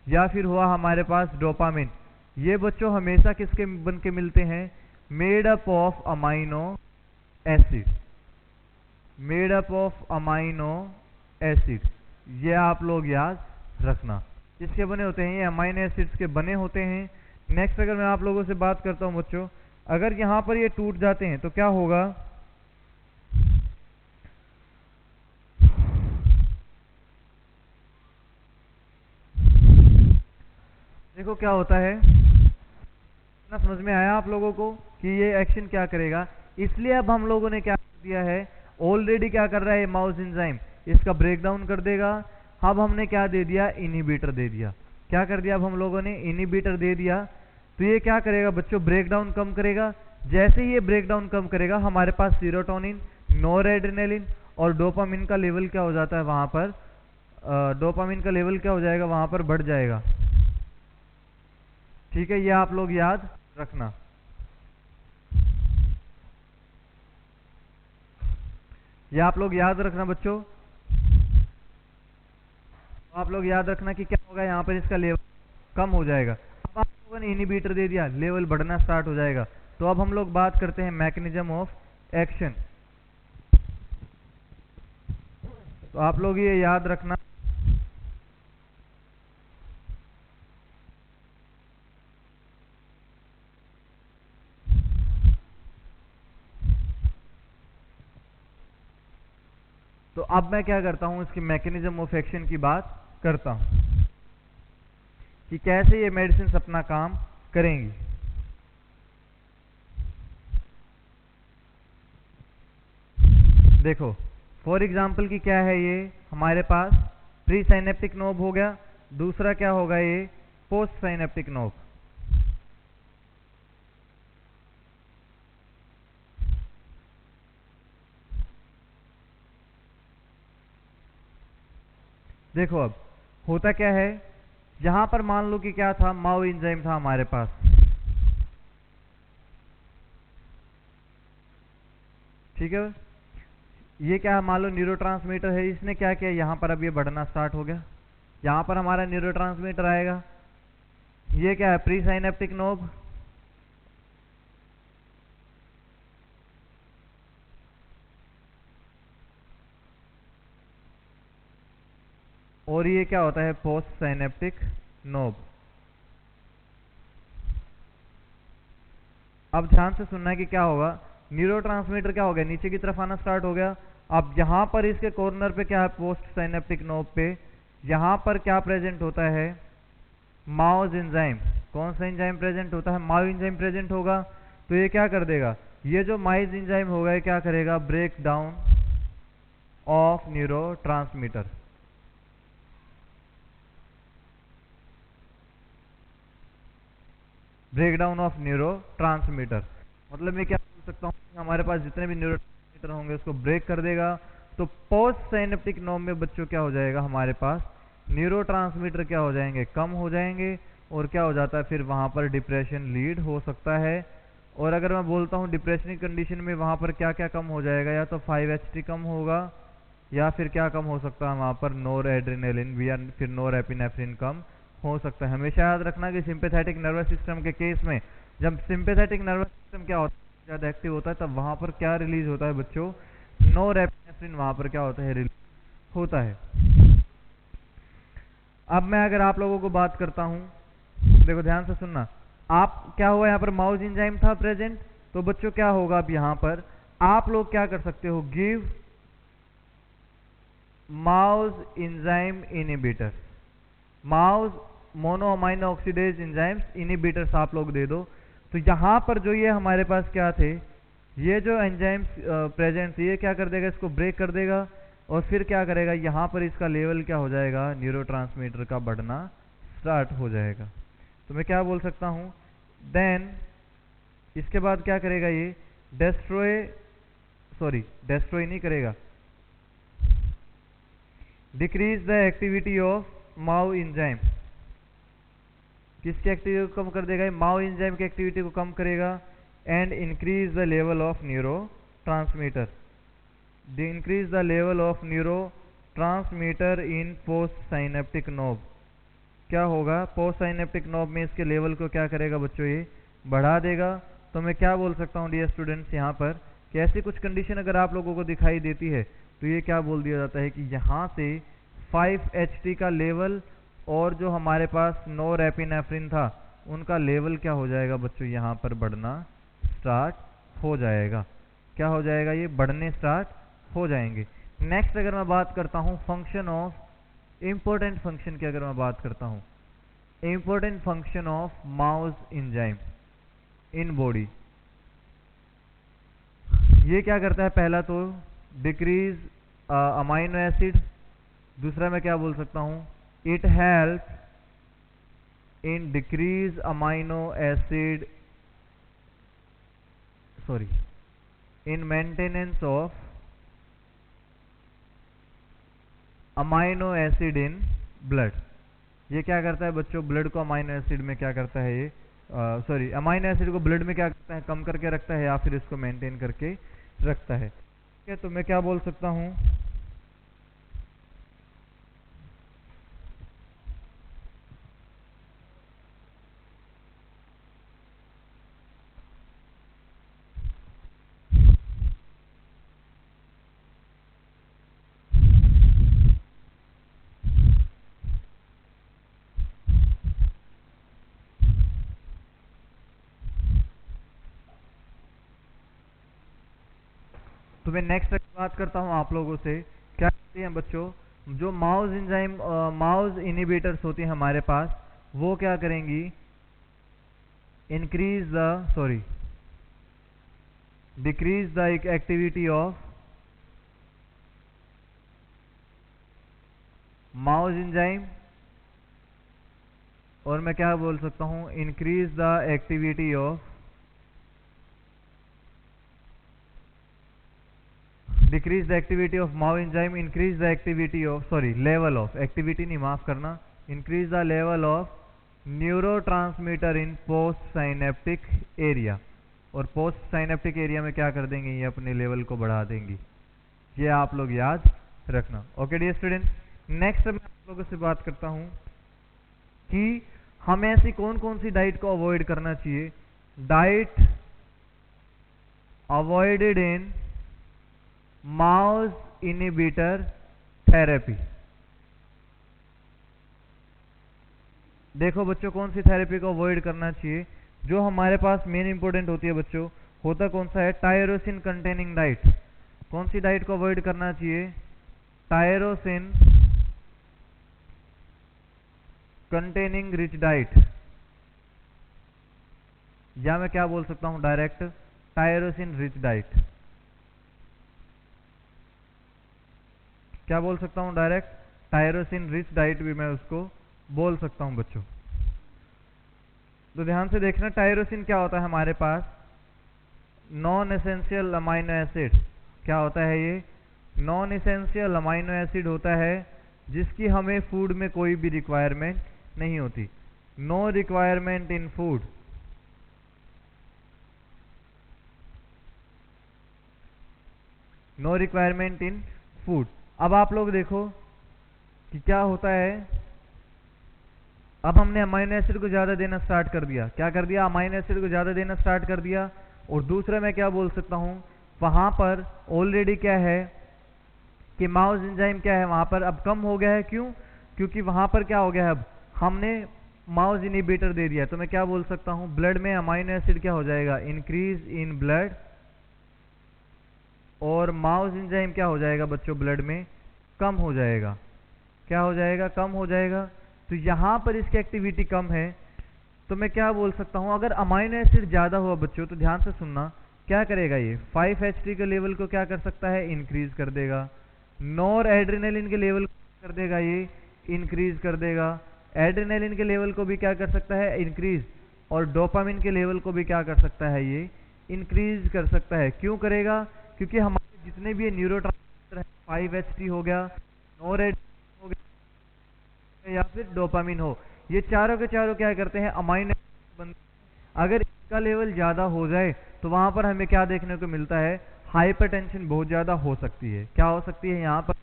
या फिर हुआ हमारे पास डोपामिन। ये बच्चों हमेशा किसके बन के मिलते हैं? Made up of amino acid, made up of amino acid. ये आप लोग याद रखना, किसके बने होते हैं? ये अमाइनो एसिड्स के बने होते हैं। नेक्स्ट अगर मैं आप लोगों से बात करता हूं बच्चों, अगर यहां पर ये टूट जाते हैं तो क्या होगा? देखो क्या होता है ना, समझ में आया आप लोगों को कि ये एक्शन क्या करेगा? इसलिए अब हम लोगों ने क्या कर दिया है, ऑलरेडी क्या कर रहा है माउस एंजाइम, इसका ब्रेकडाउन कर देगा। अब हमने क्या दे दिया? इनहिबिटर दे दिया। क्या कर दिया अब हम लोगों ने? इनहिबिटर दे दिया। तो ये क्या करेगा बच्चों? ब्रेकडाउन कम करेगा। जैसे ही ये ब्रेकडाउन कम करेगा, हमारे पास सीरोटोनिन, नोरेड्रेनालिन और डोपामिन का लेवल क्या हो जाता है वहां पर? डोपामिन का लेवल क्या हो जाएगा वहां पर? बढ़ जाएगा। ठीक है, ये आप लोग याद रखना। ये आप लोग याद रखना बच्चों। आप लोग याद रखना कि क्या होगा यहाँ पर, इसका लेवल कम हो जाएगा। अब आप लोगों ने इनहिबिटर दे दिया, लेवल बढ़ना स्टार्ट हो जाएगा। तो अब हम लोग बात करते हैं मैकेनिज्म ऑफ एक्शन। तो आप लोग ये याद रखना, तो अब मैं क्या करता हूं, इसकी मैकेनिज्म ऑफ एक्शन की बात करता हूं कि कैसे ये मेडिसिन अपना काम करेंगी। देखो फॉर एग्जाम्पल की क्या है, ये हमारे पास प्री साइनेप्टिक नोब हो गया, दूसरा क्या होगा ये पोस्ट साइनेप्टिक नोब। देखो अब होता क्या है, यहां पर मान लो कि क्या था, माओ एंजाइम था हमारे पास। ठीक है, ये क्या मान लो न्यूरोट्रांसमीटर है, इसने क्या किया यहां पर, अब ये बढ़ना स्टार्ट हो गया, यहां पर हमारा न्यूरोट्रांसमीटर आएगा। ये क्या है? Pre synaptic knob. और ये क्या होता है? Post synaptic knob. अब ध्यान से सुनना है कि क्या होगा, न्यूरोट्रांसमीटर क्या हो गया, नीचे की तरफ आना स्टार्ट हो गया। अब यहां पर इसके कॉर्नर पे क्या है? पोस्ट साइनेप्टिक नोब पे यहां पर क्या प्रेजेंट होता है? माओज एंजाइम। कौन सा एंजाइम प्रेजेंट होता है? माओ एंजाइम प्रेजेंट होगा। तो ये क्या कर देगा? ये जो माइज एंजाइम होगा ये क्या करेगा? Break down of neurotransmitter. Breakdown of neurotransmitter मतलब मैं क्या बोल सकता हूँ, हमारे पास जितने भी न्यूरोट्रांसमीटर होंगे उसको ब्रेक कर देगा। तो पोस्ट साइनेप्टिक नोब में बच्चों क्या हो जाएगा, हमारे पास न्यूरोट्रांसमीटर क्या हो जाएंगे? कम हो जाएंगे। और क्या हो जाता है फिर वहां पर? डिप्रेशन लीड हो सकता है। और अगर मैं बोलता हूँ डिप्रेशन की कंडीशन में वहां पर क्या क्या कम हो जाएगा, या तो 5-HT कम होगा, या फिर क्या कम हो सकता है वहां पर? नोर एड्रेनालिन या फिर नोर एपिनेफ्रिन कम हो सकता है। हमेशा याद रखना कि सिंपैथेटिक नर्वस सिस्टम के केस में, जब सिंपैथेटिक नर्वस सिस्टम क्या होता है, ज्यादा एक्टिव होता है, तब वहां पर क्या रिलीज होता है बच्चों? नोरेपिनेफ्रिन वहां पर क्या होता है? रिलीज होता है। अब मैं अगर आप लोगों को बात करता हूं, देखो ध्यान से सुनना, आप क्या हुआ यहाँ पर? माउस एंजाइम था प्रेजेंट, तो बच्चों क्या होगा अब यहाँ पर? आप लोग क्या कर सकते हो? Give mouse enzyme inhibitor, mouse mono amino oxidase enzymes inhibitors आप लोग दे दो। तो यहां पर जो ये हमारे पास क्या थे? ये जो एंजाइम्स प्रेजेंट ये क्या कर देगा, इसको ब्रेक कर देगा और फिर क्या करेगा, यहाँ पर इसका लेवल क्या हो जाएगा, न्यूरोट्रांसमीटर का बढ़ना स्टार्ट हो जाएगा। तो मैं क्या बोल सकता हूँ, देन इसके बाद क्या करेगा ये, डेस्ट्रॉय नहीं करेगा, decrease the activity of Mao enzyme. किसकी एक्टिविटी को कम कर देगा, माओ एंजाइम की एक्टिविटी को कम करेगा। And increase the level of neurotransmitter, increase the level of neurotransmitter in post synaptic knob. क्या होगा, पोस्ट साइनेप्टिक नोब में इसके लेवल को क्या करेगा बच्चों, ये बढ़ा देगा। तो मैं क्या बोल सकता हूँ डियर स्टूडेंट्स, यहाँ पर कि ऐसी कुछ कंडीशन अगर आप लोगों को दिखाई देती है तो ये क्या बोल दिया जाता है कि यहाँ से 5-HT का लेवल और जो हमारे पास नोरेपिनेफ्रिन था उनका लेवल क्या हो जाएगा बच्चों, यहाँ पर बढ़ना स्टार्ट हो जाएगा। क्या हो जाएगा, ये बढ़ने स्टार्ट हो जाएंगे। नेक्स्ट अगर मैं बात करता हूँ फंक्शन ऑफ इंपॉर्टेंट फंक्शन की, अगर मैं बात करता हूँ important function of mouse enzyme in body, ये क्या करता है, पहला तो डिक्रीज अमाइनो एसिड। दूसरा मैं क्या बोल सकता हूँ, it help in decrease amino acid, in maintenance of amino acid in blood. ये क्या करता है बच्चों, ब्लड को अमाइनो एसिड में क्या करता है ये, अमाइनो एसिड को ब्लड में क्या करता है, कम करके रखता है या फिर इसको मेंटेन करके रखता है। ठीक है, तो मैं क्या बोल सकता हूँ, तो मैं नेक्स्ट बात करता हूं आप लोगों से, क्या करते हैं बच्चों, जो माउस एंजाइम माउस इनिबिटर्स होती हैं हमारे पास, वो क्या करेंगी, decrease the activity of mouse enzyme, और मैं क्या बोल सकता हूं, increase the activity of, decrease the activity of Mao enzyme, increase the activity of, level of, activity नहीं, माफ करना, increase the level of neurotransmitter in post synaptic area. और पोस्ट साइनेप्टिक एरिया में क्या कर देंगे, ये अपने लेवल को बढ़ा देंगी। ये आप लोग याद रखना। ओके डियर स्टूडेंट्स, नेक्स्ट मैं आप लोगों से बात करता हूं कि हमें ऐसी कौन कौन सी डाइट को अवॉइड करना चाहिए। Diet avoided in mouse inhibitor therapy. देखो बच्चों, कौन सी थेरेपी को अवॉइड करना चाहिए, जो हमारे पास मेन इंपॉर्टेंट होती है बच्चों, होता कौन सा है, टायरोसिन कंटेनिंग डाइट। कौन सी डाइट को अवॉइड करना चाहिए, टायरोसिन कंटेनिंग रिच डाइट, या मैं क्या बोल सकता हूं डायरेक्ट, टायरोसिन रिच डाइट। क्या बोल सकता हूं डायरेक्ट, टायरोसिन रिच डाइट भी मैं उसको बोल सकता हूं बच्चों। तो ध्यान से देखना, टायरोसिन क्या होता है हमारे पास, नॉन एसेंशियल अमाइनो एसिड। क्या होता है ये, नॉन एसेंशियल अमाइनो एसिड होता है, जिसकी हमें फूड में कोई भी रिक्वायरमेंट नहीं होती। No requirement in food, no requirement in food. अब आप लोग देखो कि क्या होता है, अब हमने अमाइनो एसिड को ज्यादा देना स्टार्ट कर दिया। क्या कर दिया, अमाइनो एसिड को ज्यादा देना स्टार्ट कर दिया। और दूसरा मैं क्या बोल सकता हूं, वहां पर ऑलरेडी क्या है कि माउस एंजाइम क्या है, वहां पर अब कम हो गया है। क्यों, क्योंकि वहां पर क्या हो गया है, अब हमने माउस इनिबिटर दे दिया। तो मैं क्या बोल सकता हूं, ब्लड में अमाइनो एसिड क्या हो जाएगा, इंक्रीज इन ब्लड, और माउस एंजाइम क्या हो जाएगा बच्चों, ब्लड में कम हो जाएगा। क्या हो जाएगा, कम हो जाएगा। तो यहां पर इसकी एक्टिविटी कम है। तो मैं क्या बोल सकता हूं, अगर अमाइनो एसिड ज्यादा हुआ बच्चों, तो ध्यान से सुनना, क्या करेगा ये 5-HT के लेवल को क्या कर सकता है, इंक्रीज कर देगा। नॉर एड्रेनालिन के लेवल को कर देगा ये इंक्रीज कर देगा। एड्रेनालिन के लेवल को भी क्या कर सकता है, इंक्रीज। और डोपामिन के लेवल को भी क्या कर सकता है, ये इंक्रीज कर सकता है। क्यों करेगा, क्योंकि हमारे जितने भी न्यूरोट्रांसमीटर है 5-HT हो गया, नॉर एड्रेनालिन हो गया या फिर डोपामिन हो, ये चारों के चारों क्या करते हैं, अमाइनो एसिड। अगर इसका लेवल ज़्यादा हो जाए तो वहाँ पर हमें क्या देखने को मिलता है, हाइपरटेंशन बहुत ज़्यादा हो सकती है। क्या हो सकती है यहाँ पर,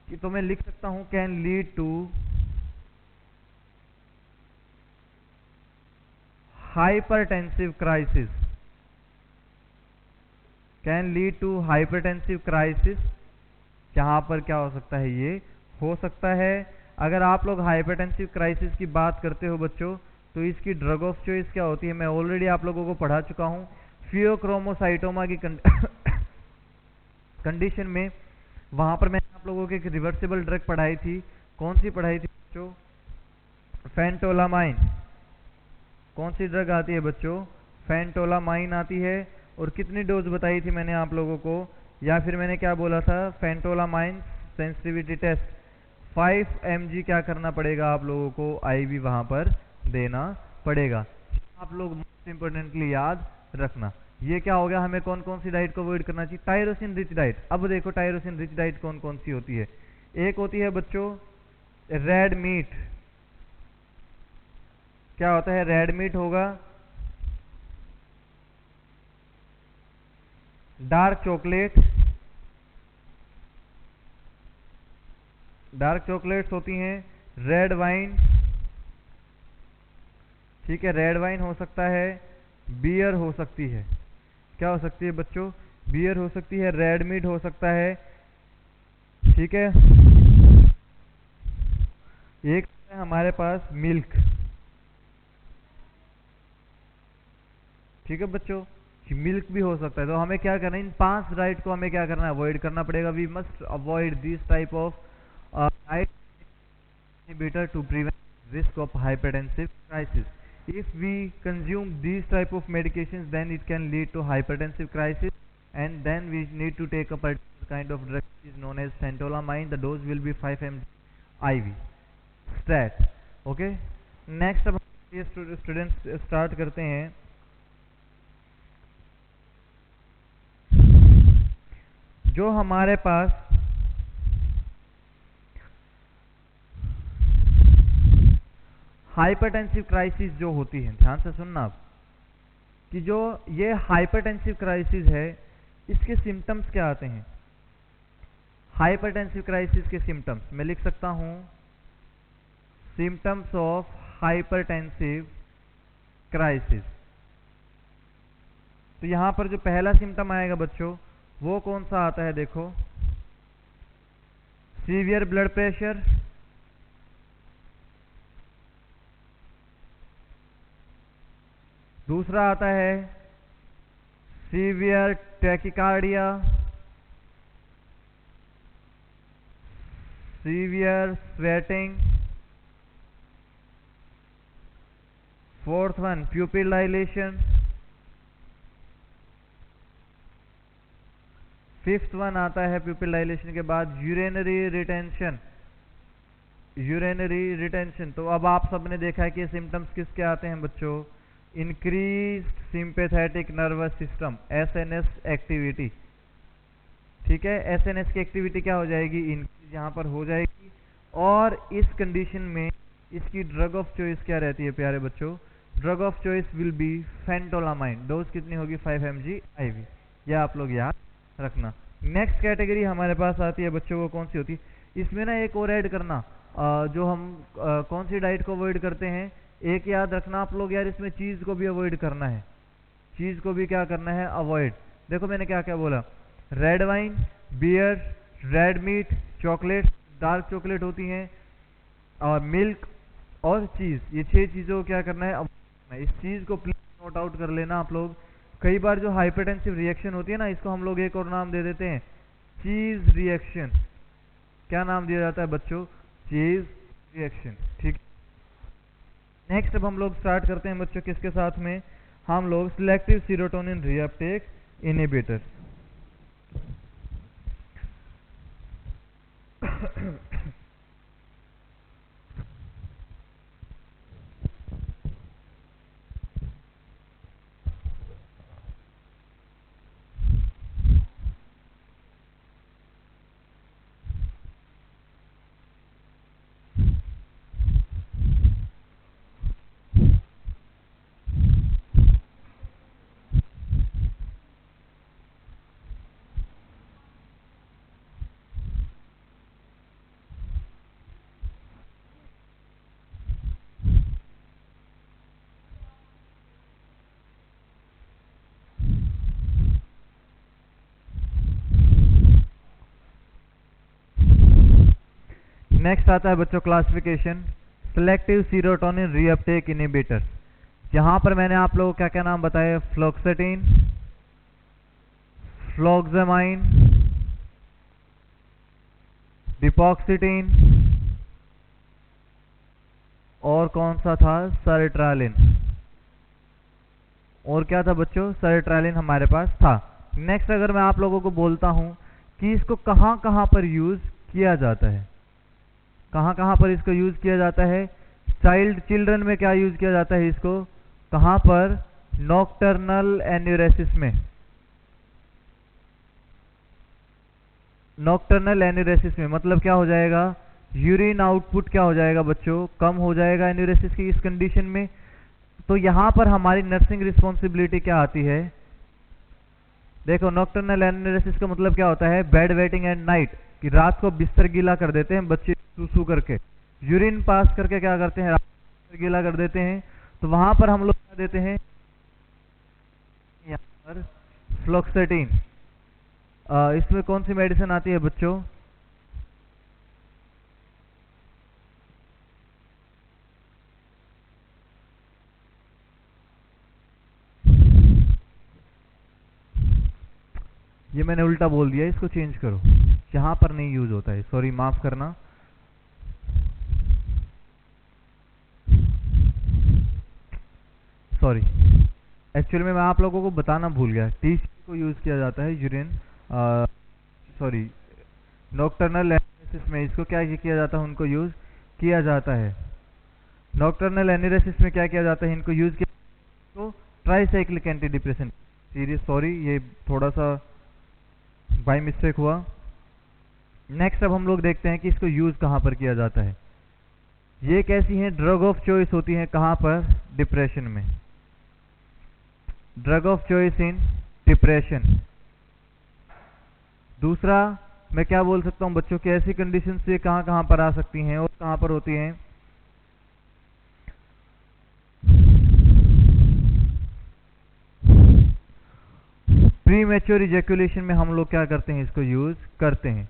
कि तो मैं लिख सकता हूँ can lead to hypertensive crisis, can lead to hypertensive crisis. यहाँ पर क्या हो सकता है, ये हो सकता है। अगर आप लोग हाइपरटेंसिव क्राइसिस की बात करते हो बच्चों, तो इसकी ड्रग ऑफ चॉइस क्या होती है, मैं ऑलरेडी आप लोगों को पढ़ा चुका हूँ। फियोक्रोमोसाइटोमा की कंडीशन में वहाँ पर मैंने आप लोगों को एक रिवर्सिबल ड्रग पढ़ाई थी। कौन सी पढ़ाई थी बच्चों, फेंटोलामाइन। कौन सी ड्रग आती है बच्चों, फेंटोलामाइन आती है। और कितनी डोज बताई थी मैंने आप लोगों को, या फिर मैंने क्या बोला था, फेंटोलामाइन सेंसिटिविटी टेस्ट 5 mg क्या करना पड़ेगा आप लोगों को, IV वहाँ पर देना पड़ेगा। आप लोग मोस्ट इंपोर्टेंटली याद रखना। ये क्या हो गया, हमें कौन कौन सी डाइट को अवॉइड करना चाहिए, टायरोसिन रिच डाइट। अब देखो टायरोसिन रिच डाइट कौन कौन सी होती है। एक होती है बच्चों रेड मीट। क्या होता है, रेड मीट होगा, डार्क चॉकलेट, डार्क चॉकलेट्स होती हैं, रेड वाइन, ठीक है, रेड वाइन हो सकता है, बियर हो सकती है। क्या हो सकती है बच्चों, बियर हो सकती है, रेड मीट हो सकता है, ठीक है। एक है हमारे पास मिल्क, ठीक है बच्चों, मिल्क भी हो सकता है। तो हमें क्या करना है, इन 5 डाइट को हमें क्या करना है, अवॉइड करना पड़ेगा। We must avoid this type of diet inhibitor to prevent risk of hypertensive crisis. If we consume these type of medications, then it can lead to hypertensive crisis, and then we need to take a particular kind of drug which is known as phentolamine. The dose will be 5 mg IV stat. Okay, next अब ये students start करते हैं। जो हमारे पास hypertensive crisis जो होती है, ध्यान से सुनना आप, कि जो ये हाइपरटेंसिव क्राइसिस है, इसके सिम्टम्स क्या आते हैं। हाइपरटेंसिव क्राइसिस के सिम्टम्स मैं लिख सकता हूं, सिम्टम्स ऑफ हाइपरटेंसिव क्राइसिस। तो यहां पर जो पहला सिम्टम आएगा बच्चों, वो कौन सा आता है, देखो, सीवियर ब्लड प्रेशर, दूसरा आता है severe tachycardia, severe sweating, fourth one प्यूपिल dilation, fifth one आता है प्यूपिल डायलेशन के बाद यूरिनरी रिटेंशन, यूरिनरी रिटेंशन। तो अब आप सबने देखा है कि सिम्टम्स किसके आते हैं बच्चों, increase sympathetic nervous system, SNS activity, ठीक है। एसएनएस की एक्टिविटी क्या हो जाएगी, इंक्रीज यहाँ पर हो जाएगी। और इस कंडीशन में इसकी ड्रग ऑफ चॉइस क्या रहती है प्यारे बच्चों, drug of choice will be phentolamine. Dose कितनी होगी, 5 mg IV, यह आप लोग याद रखना। नेक्स्ट कैटेगरी हमारे पास आती है बच्चों, वो कौन सी होती है, इसमें ना एक और ऐड करना, जो हम कौन सी डाइट को अवॉइड करते हैं, एक याद रखना आप लोग यार, इसमें चीज को भी अवॉइड करना है, चीज को भी क्या करना है, अवॉइड। देखो मैंने क्या क्या बोला, red wine, beer, red meat, chocolate, dark chocolate होती हैं, और मिल्क और चीज, ये 6 चीजों को क्या करना है, इस चीज को प्लीज नोट आउट कर लेना आप लोग। कई बार जो हाइपरटेंसिव रिएक्शन होती है ना, इसको हम लोग एक और नाम दे देते हैं, चीज रिएक्शन। क्या नाम दिया जाता है बच्चों, चीज रिएक्शन, ठीक। नेक्स्ट अब हम लोग स्टार्ट करते हैं बच्चों किसके साथ में, हम लोग selective serotonin reuptake inhibitors. Next आता है बच्चों classification selective serotonin reuptake inhibitors. यहां पर मैंने आप लोगों को क्या क्या नाम बताए, फ्लोक्सेटिन, फ्लोक्सामाइन, डिपॉक्सिटिन और कौन सा था, सर्ट्रालिन। और क्या था बच्चों, सर्ट्रालिन हमारे पास था। नेक्स्ट अगर मैं आप लोगों को बोलता हूं कि इसको कहां कहां पर यूज किया जाता है, कहां कहां पर इसको यूज किया जाता है, चिल्ड्रन में क्या यूज किया जाता है इसको, कहां पर, नॉकटर्नल एन्यूरेसिस में। नॉकटर्नल एन्यूरेसिस में मतलब क्या हो जाएगा, यूरिन आउटपुट क्या हो जाएगा बच्चों, कम हो जाएगा एन्यूरेसिस की इस कंडीशन में। तो यहां पर हमारी नर्सिंग रिस्पॉन्सिबिलिटी क्या आती है, देखो नॉकटर्नल एन्यूरेसिस का मतलब क्या होता है, बेड वेटिंग एट नाइट, कि रात को बिस्तर गीला कर देते हैं बच्चे सूसू करके, यूरिन पास करके क्या करते हैं, रात को गीला कर देते हैं। तो वहां पर हम लोग क्या देते हैं, यहाँ पर फ्लोक्सेटिन। इसमें कौन सी मेडिसिन आती है बच्चों, ये मैंने उल्टा बोल दिया, इसको चेंज करो, यहां पर नहीं यूज होता है, सॉरी माफ करना। सॉरी, एक्चुअली में मैं आप लोगों को बताना भूल गया, टीसी को यूज किया जाता है यूरिन, सॉरी नॉकटर्नल एन्यूरेसिस में इसको क्या किया जाता है, उनको यूज किया जाता है। नॉकटर्नल एन्यूरेसिस में क्या किया जाता है, इनको यूज किया, तो tricyclic anti depression. Serious sorry, ये थोड़ा सा बाय मिस्टेक हुआ। नेक्स्ट अब हम लोग देखते हैं कि इसको यूज कहां पर किया जाता है। ये कैसी है, ड्रग ऑफ चॉइस होती है कहां पर, डिप्रेशन में, drug of choice in depression. दूसरा मैं क्या बोल सकता हूं बच्चों की, ऐसी कंडीशन से कहां कहां पर आ सकती हैं और कहां पर होती हैं, प्री मैच्योर इजैकुलेशन में हम लोग क्या करते हैं, इसको यूज करते हैं।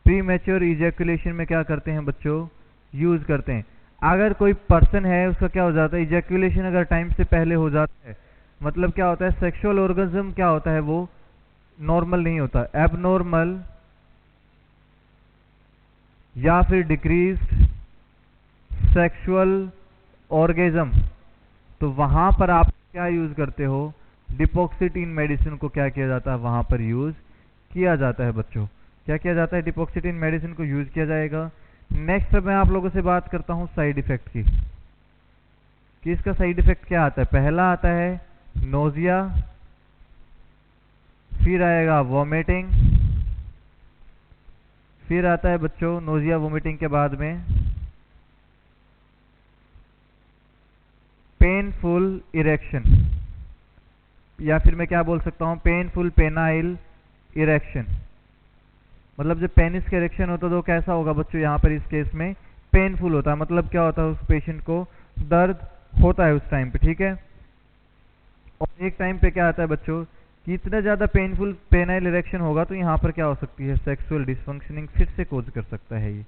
प्री मैच्योर इजैकुलेशन में क्या करते हैं बच्चों, यूज करते हैं। अगर कोई पर्सन है उसका क्या हो जाता है, इजैकुलेशन अगर टाइम से पहले हो जाता है, मतलब क्या होता है, सेक्सुअल ऑर्गेज्म क्या होता है, वो नॉर्मल नहीं होता, एबनॉर्मल या फिर डिक्रीज्ड सेक्सुअल ऑर्गेज्म। तो वहां पर आप क्या यूज करते हो, डिपॉक्सिटिन मेडिसिन को क्या किया जाता है, वहां पर यूज किया जाता है बच्चों, क्या किया जाता है, डिपॉक्सिटिन मेडिसिन को यूज किया जाएगा। नेक्स्ट मैं आप लोगों से बात करता हूं साइड इफेक्ट की, कि इसका साइड इफेक्ट क्या आता है। पहला आता है नोजिया, फिर आएगा वॉमिटिंग, फिर आता है बच्चों नोजिया वॉमिटिंग के बाद में पेनफुल इरेक्शन, या फिर मैं क्या बोल सकता हूं, पेनफुल पेनाइल इरेक्शन। मतलब जब पेनिस का इरेक्शन होता है तो कैसा होगा बच्चों, यहाँ पर इस केस में पेनफुल होता है, मतलब क्या होता है, उस पेशेंट को दर्द होता है उस टाइम पे, ठीक है। और एक टाइम पे क्या आता है बच्चों, कि इतना ज्यादा पेनफुल पेनाइल इरेक्शन होगा तो यहाँ पर क्या हो सकती है, सेक्सुअल डिसफंक्शनिंग फिर से कोज कर सकता है। ये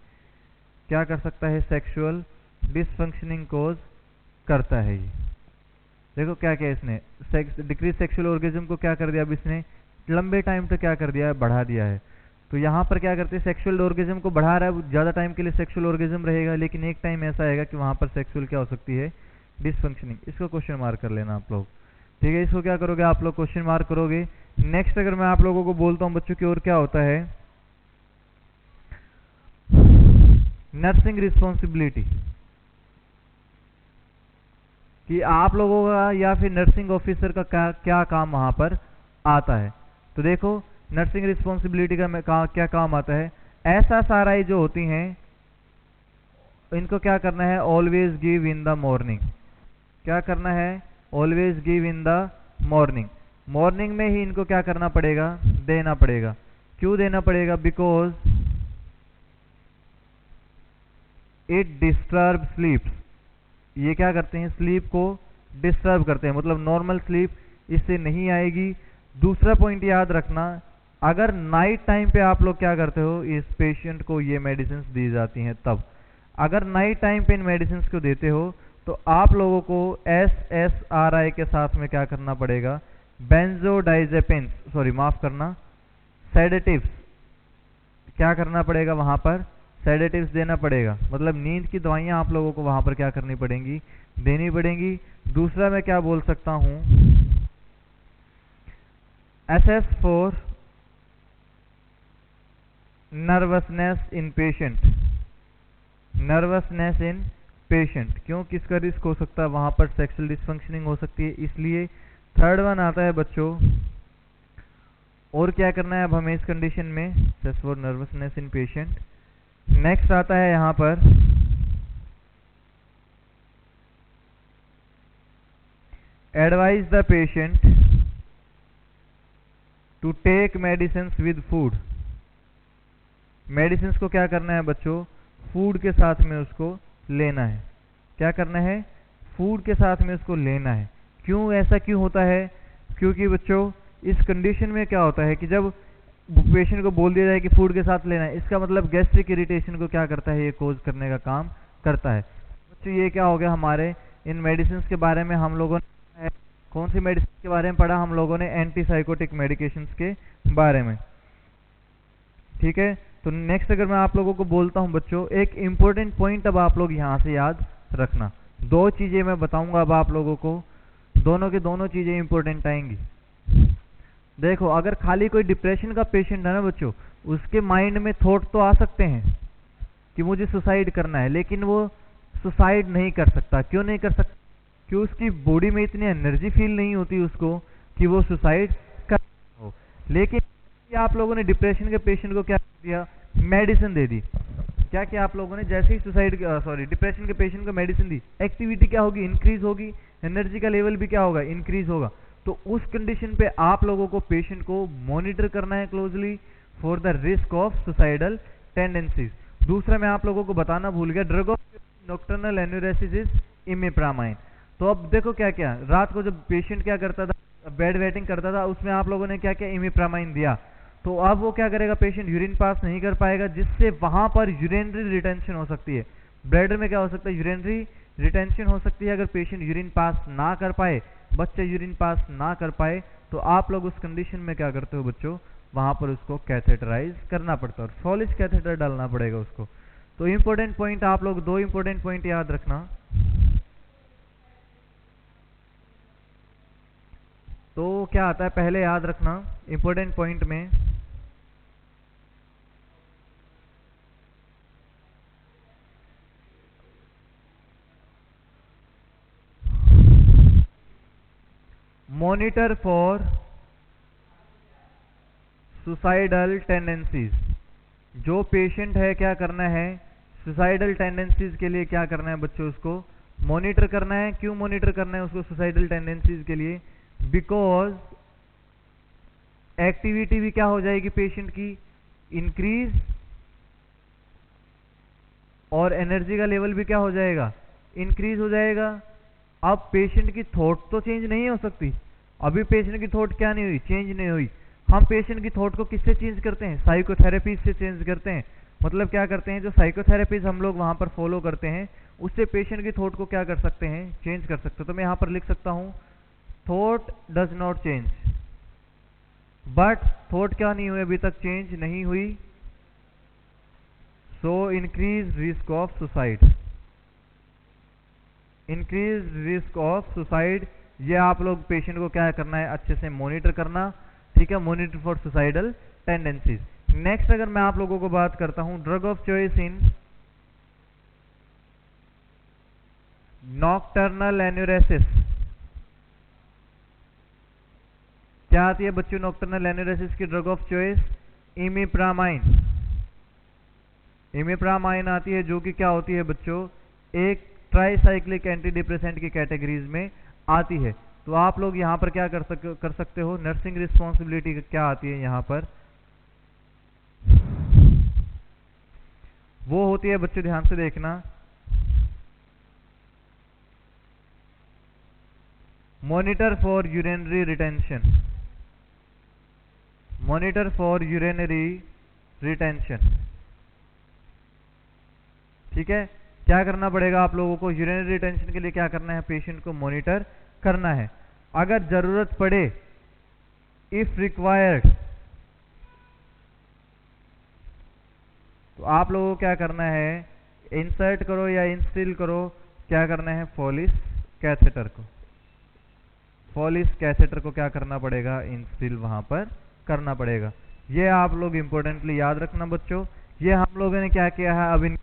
क्या कर सकता है, सेक्सुअल डिसफंक्शनिंग कोज करता है। ये देखो क्या क्या इसने, डिक्रीज सेक्सुअल ऑर्गेज्म को क्या कर दिया, अब इसने लंबे टाइम तक क्या कर दिया है, बढ़ा दिया है। तो यहाँ पर क्या करते हैं, सेक्सुअल ऑर्गेज्म को बढ़ा रहा है, ज्यादा टाइम के लिए सेक्सुअल ऑर्गेज्म रहेगा, लेकिन एक टाइम ऐसा आएगा कि वहां पर सेक्सुअल क्या हो सकती है, डिसफंक्शनिंग। इसको क्वेश्चन मार्क कर लेना आप लोग। ठीक है, इसको क्या करोगे आप लोग, क्वेश्चन मार्क करोगे। नेक्स्ट अगर मैं आप लोगों को बोलता हूं बच्चों की और क्या होता है, नर्सिंग रिस्पॉन्सिबिलिटी, कि आप लोगों का या फिर नर्सिंग ऑफिसर का क्या काम वहां पर आता है। तो देखो नर्सिंग रिस्पॉन्सिबिलिटी का क्या काम आता है। SSRI जो होती हैं इनको क्या करना है, always give in the morning. क्या करना है, always give in the morning. Morning में ही इनको क्या करना पड़ेगा, देना पड़ेगा। क्यों देना पड़ेगा, बिकॉज इट डिस्टर्ब स्लीप। ये क्या करते हैं, स्लीप को डिस्टर्ब करते हैं, मतलब नॉर्मल स्लीप इससे नहीं आएगी। दूसरा पॉइंट याद रखना, अगर नाइट टाइम पे आप लोग क्या करते हो, इस पेशेंट को ये मेडिसिन दी जाती हैं, तब अगर नाइट टाइम पे इन मेडिसिन को देते हो तो आप लोगों को SSRI के साथ में क्या करना पड़ेगा, बेंजोडाइजेपिन्स, सॉरी माफ करना, सेडेटिव्स, क्या करना पड़ेगा वहां पर, सेडेटिव्स देना पड़ेगा। मतलब नींद की दवाइयां आप लोगों को वहां पर क्या करनी पड़ेंगी, देनी पड़ेंगी। दूसरा मैं क्या बोल सकता हूं, SS for nervousness in patient, nervousness in patient, क्यों, किसका रिस्क हो सकता है वहां पर, सेक्सुअल डिसफंक्शनिंग हो सकती है, इसलिए थर्ड वन आता है बच्चों। और क्या करना है अब हमें इस कंडीशन में, SS for nervousness in patient. Next आता है यहां पर advise the patient to take medicine with food. Medicine को क्या करना है बच्चों, फूड के साथ में उसको लेना है। क्या करना है, फूड के साथ में उसको लेना है। क्यों, ऐसा क्यों होता है, क्योंकि बच्चों इस कंडीशन में क्या होता है कि जब पेशेंट को बोल दिया जाए कि फूड के साथ लेना है, इसका मतलब गैस्ट्रिक इरिटेशन को क्या करता है, ये कोज करने का काम करता है। बच्चों ये क्या हो गया, हमारे इन मेडिसिन के बारे में हम लोगों ने कौन सी मेडिसिन के बारे में पढ़ा, हम लोगों ने एंटीसाइकोटिक मेडिकेशंस के बारे में। ठीक है, तो नेक्स्ट अगर मैं आप लोगों को बोलता हूं बच्चों, एक इंपॉर्टेंट पॉइंट अब आप लोग यहां से याद रखना। दो चीजें मैं बताऊंगा अब आप लोगों को, दोनों की दोनों चीजें इंपॉर्टेंट आएंगी। देखो अगर खाली कोई डिप्रेशन का पेशेंट है ना बच्चों, उसके माइंड में थॉट तो आ सकते हैं कि मुझे सुसाइड करना है, लेकिन वो सुसाइड नहीं कर सकता। क्यों नहीं कर सकता, क्यों, उसकी बॉडी में इतनी एनर्जी फील नहीं होती उसको कि वो सुसाइड कर हो। लेकिन आप लोगों ने डिप्रेशन के पेशेंट को क्या दिया, मेडिसिन दे दी। क्या किया आप लोगों ने, जैसे ही डिप्रेशन के पेशेंट को मेडिसिन दी, एक्टिविटी क्या होगी, इंक्रीज होगी, एनर्जी का लेवल भी क्या होगा, इंक्रीज होगा। तो उस कंडीशन पे आप लोगों को पेशेंट को मॉनिटर करना है closely for the risk of suicidal tendencies. दूसरा मैं आप लोगों को बताना भूल गया, drug of nocturnal enuresis is imipramine. तो अब देखो क्या क्या, रात को जब पेशेंट क्या करता था, बेड वेटिंग करता था, उसमें आप लोगों ने क्या क्या, इमिप्रामाइन दिया। तो अब वो क्या करेगा, पेशेंट यूरिन पास नहीं कर पाएगा, जिससे वहां पर यूरिनरी रिटेंशन हो सकती है। ब्लड में क्या हो सकता है, यूरिनरी रिटेंशन हो सकती है। अगर पेशेंट यूरिन पास ना कर पाए, बच्चा यूरिन पास ना कर पाए, तो आप लोग उस कंडीशन में क्या करते हो बच्चों, वहां पर उसको कैथेटराइज करना पड़ता है और सॉलिड कैथेटर डालना पड़ेगा उसको। तो इंपॉर्टेंट पॉइंट आप लोग, दो इंपॉर्टेंट पॉइंट याद रखना। तो क्या आता है, पहले याद रखना इंपॉर्टेंट पॉइंट में, मॉनिटर फॉर सुसाइडल टेंडेंसीज। जो पेशेंट है क्या करना है, सुसाइडल टेंडेंसीज के लिए क्या करना है बच्चों, उसको मॉनिटर करना है। क्यों मॉनिटर करना है उसको सुसाइडल टेंडेंसीज के लिए, बिकॉज एक्टिविटी भी क्या हो जाएगी पेशेंट की, इंक्रीज, और एनर्जी का लेवल भी क्या हो जाएगा, इंक्रीज हो जाएगा। अब पेशेंट की थॉट तो चेंज नहीं हो सकती, अभी पेशेंट की थॉट क्या नहीं हुई, चेंज नहीं हुई। हम पेशेंट की थॉट को किससे चेंज करते हैं, साइकोथेरेपी से चेंज करते हैं। मतलब क्या करते हैं, जो साइकोथेरेपीज हम लोग वहां पर फॉलो करते हैं, उससे पेशेंट की थॉट को क्या कर सकते हैं, चेंज कर सकते हैं। तो मैं यहां पर लिख सकता हूं, thought does not change, but thought क्या नहीं हुई, अभी तक चेंज नहीं हुई, so increase risk of suicide, increase risk of suicide ये आप लोग पेशेंट को क्या करना है, अच्छे से मॉनिटर करना, ठीक है, monitor for suicidal tendencies. Next अगर मैं आप लोगों को बात करता हूं drug of choice in nocturnal enuresis, क्या आती है बच्चों नॉकटर्नल एन्यूरेसिस की drug of choice? Imipramine. Imipramine आती है, जो कि क्या होती है बच्चों, एक ट्राइसाइक्लिक एंटी डिप्रेसेंट की कैटेगरीज में आती है। तो आप लोग यहां पर क्या कर सकते हो, नर्सिंग रिस्पॉन्सिबिलिटी क्या आती है यहां पर, वो होती है बच्चों, ध्यान से देखना, monitor for urinary retention, monitor for urinary retention, ठीक है। क्या करना पड़ेगा आप लोगों को, यूरिनरी रिटेंशन के लिए क्या करना है, पेशेंट को मॉनिटर करना है। अगर जरूरत पड़े, इफ रिक्वायर्ड, तो आप लोगों को क्या करना है, इंसर्ट करो या इंस्टिल करो, क्या करना है, फोलिस कैथेटर को, फोलिस कैथेटर को क्या करना पड़ेगा, इंस्टिल वहां पर करना पड़ेगा। ये आप लोग इंपॉर्टेंटली याद रखना बच्चों। ये हम लोगों ने क्या किया है, अब इन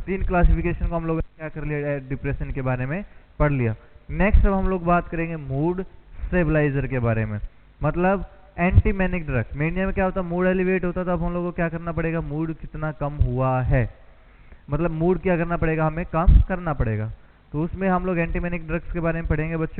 3 क्लासिफिकेशन को हम लोगों ने क्या कर लिया, डिप्रेशन के बारे में पढ़ लिया। नेक्स्ट अब हम लोग बात करेंगे मूड स्टेबलाइजर के बारे में, मतलब एंटी मैनिक ड्रग। मेनिया में क्या होता है, मूड एलिवेट होता था, अब हम लोगों को क्या करना पड़ेगा, मूड कितना कम हुआ है, मतलब मूड क्या करना पड़ेगा, हमें कम करना पड़ेगा। तो उसमें हम लोग एंटी मैनिक ड्रग्स के बारे में पढ़ेंगे बच्चों।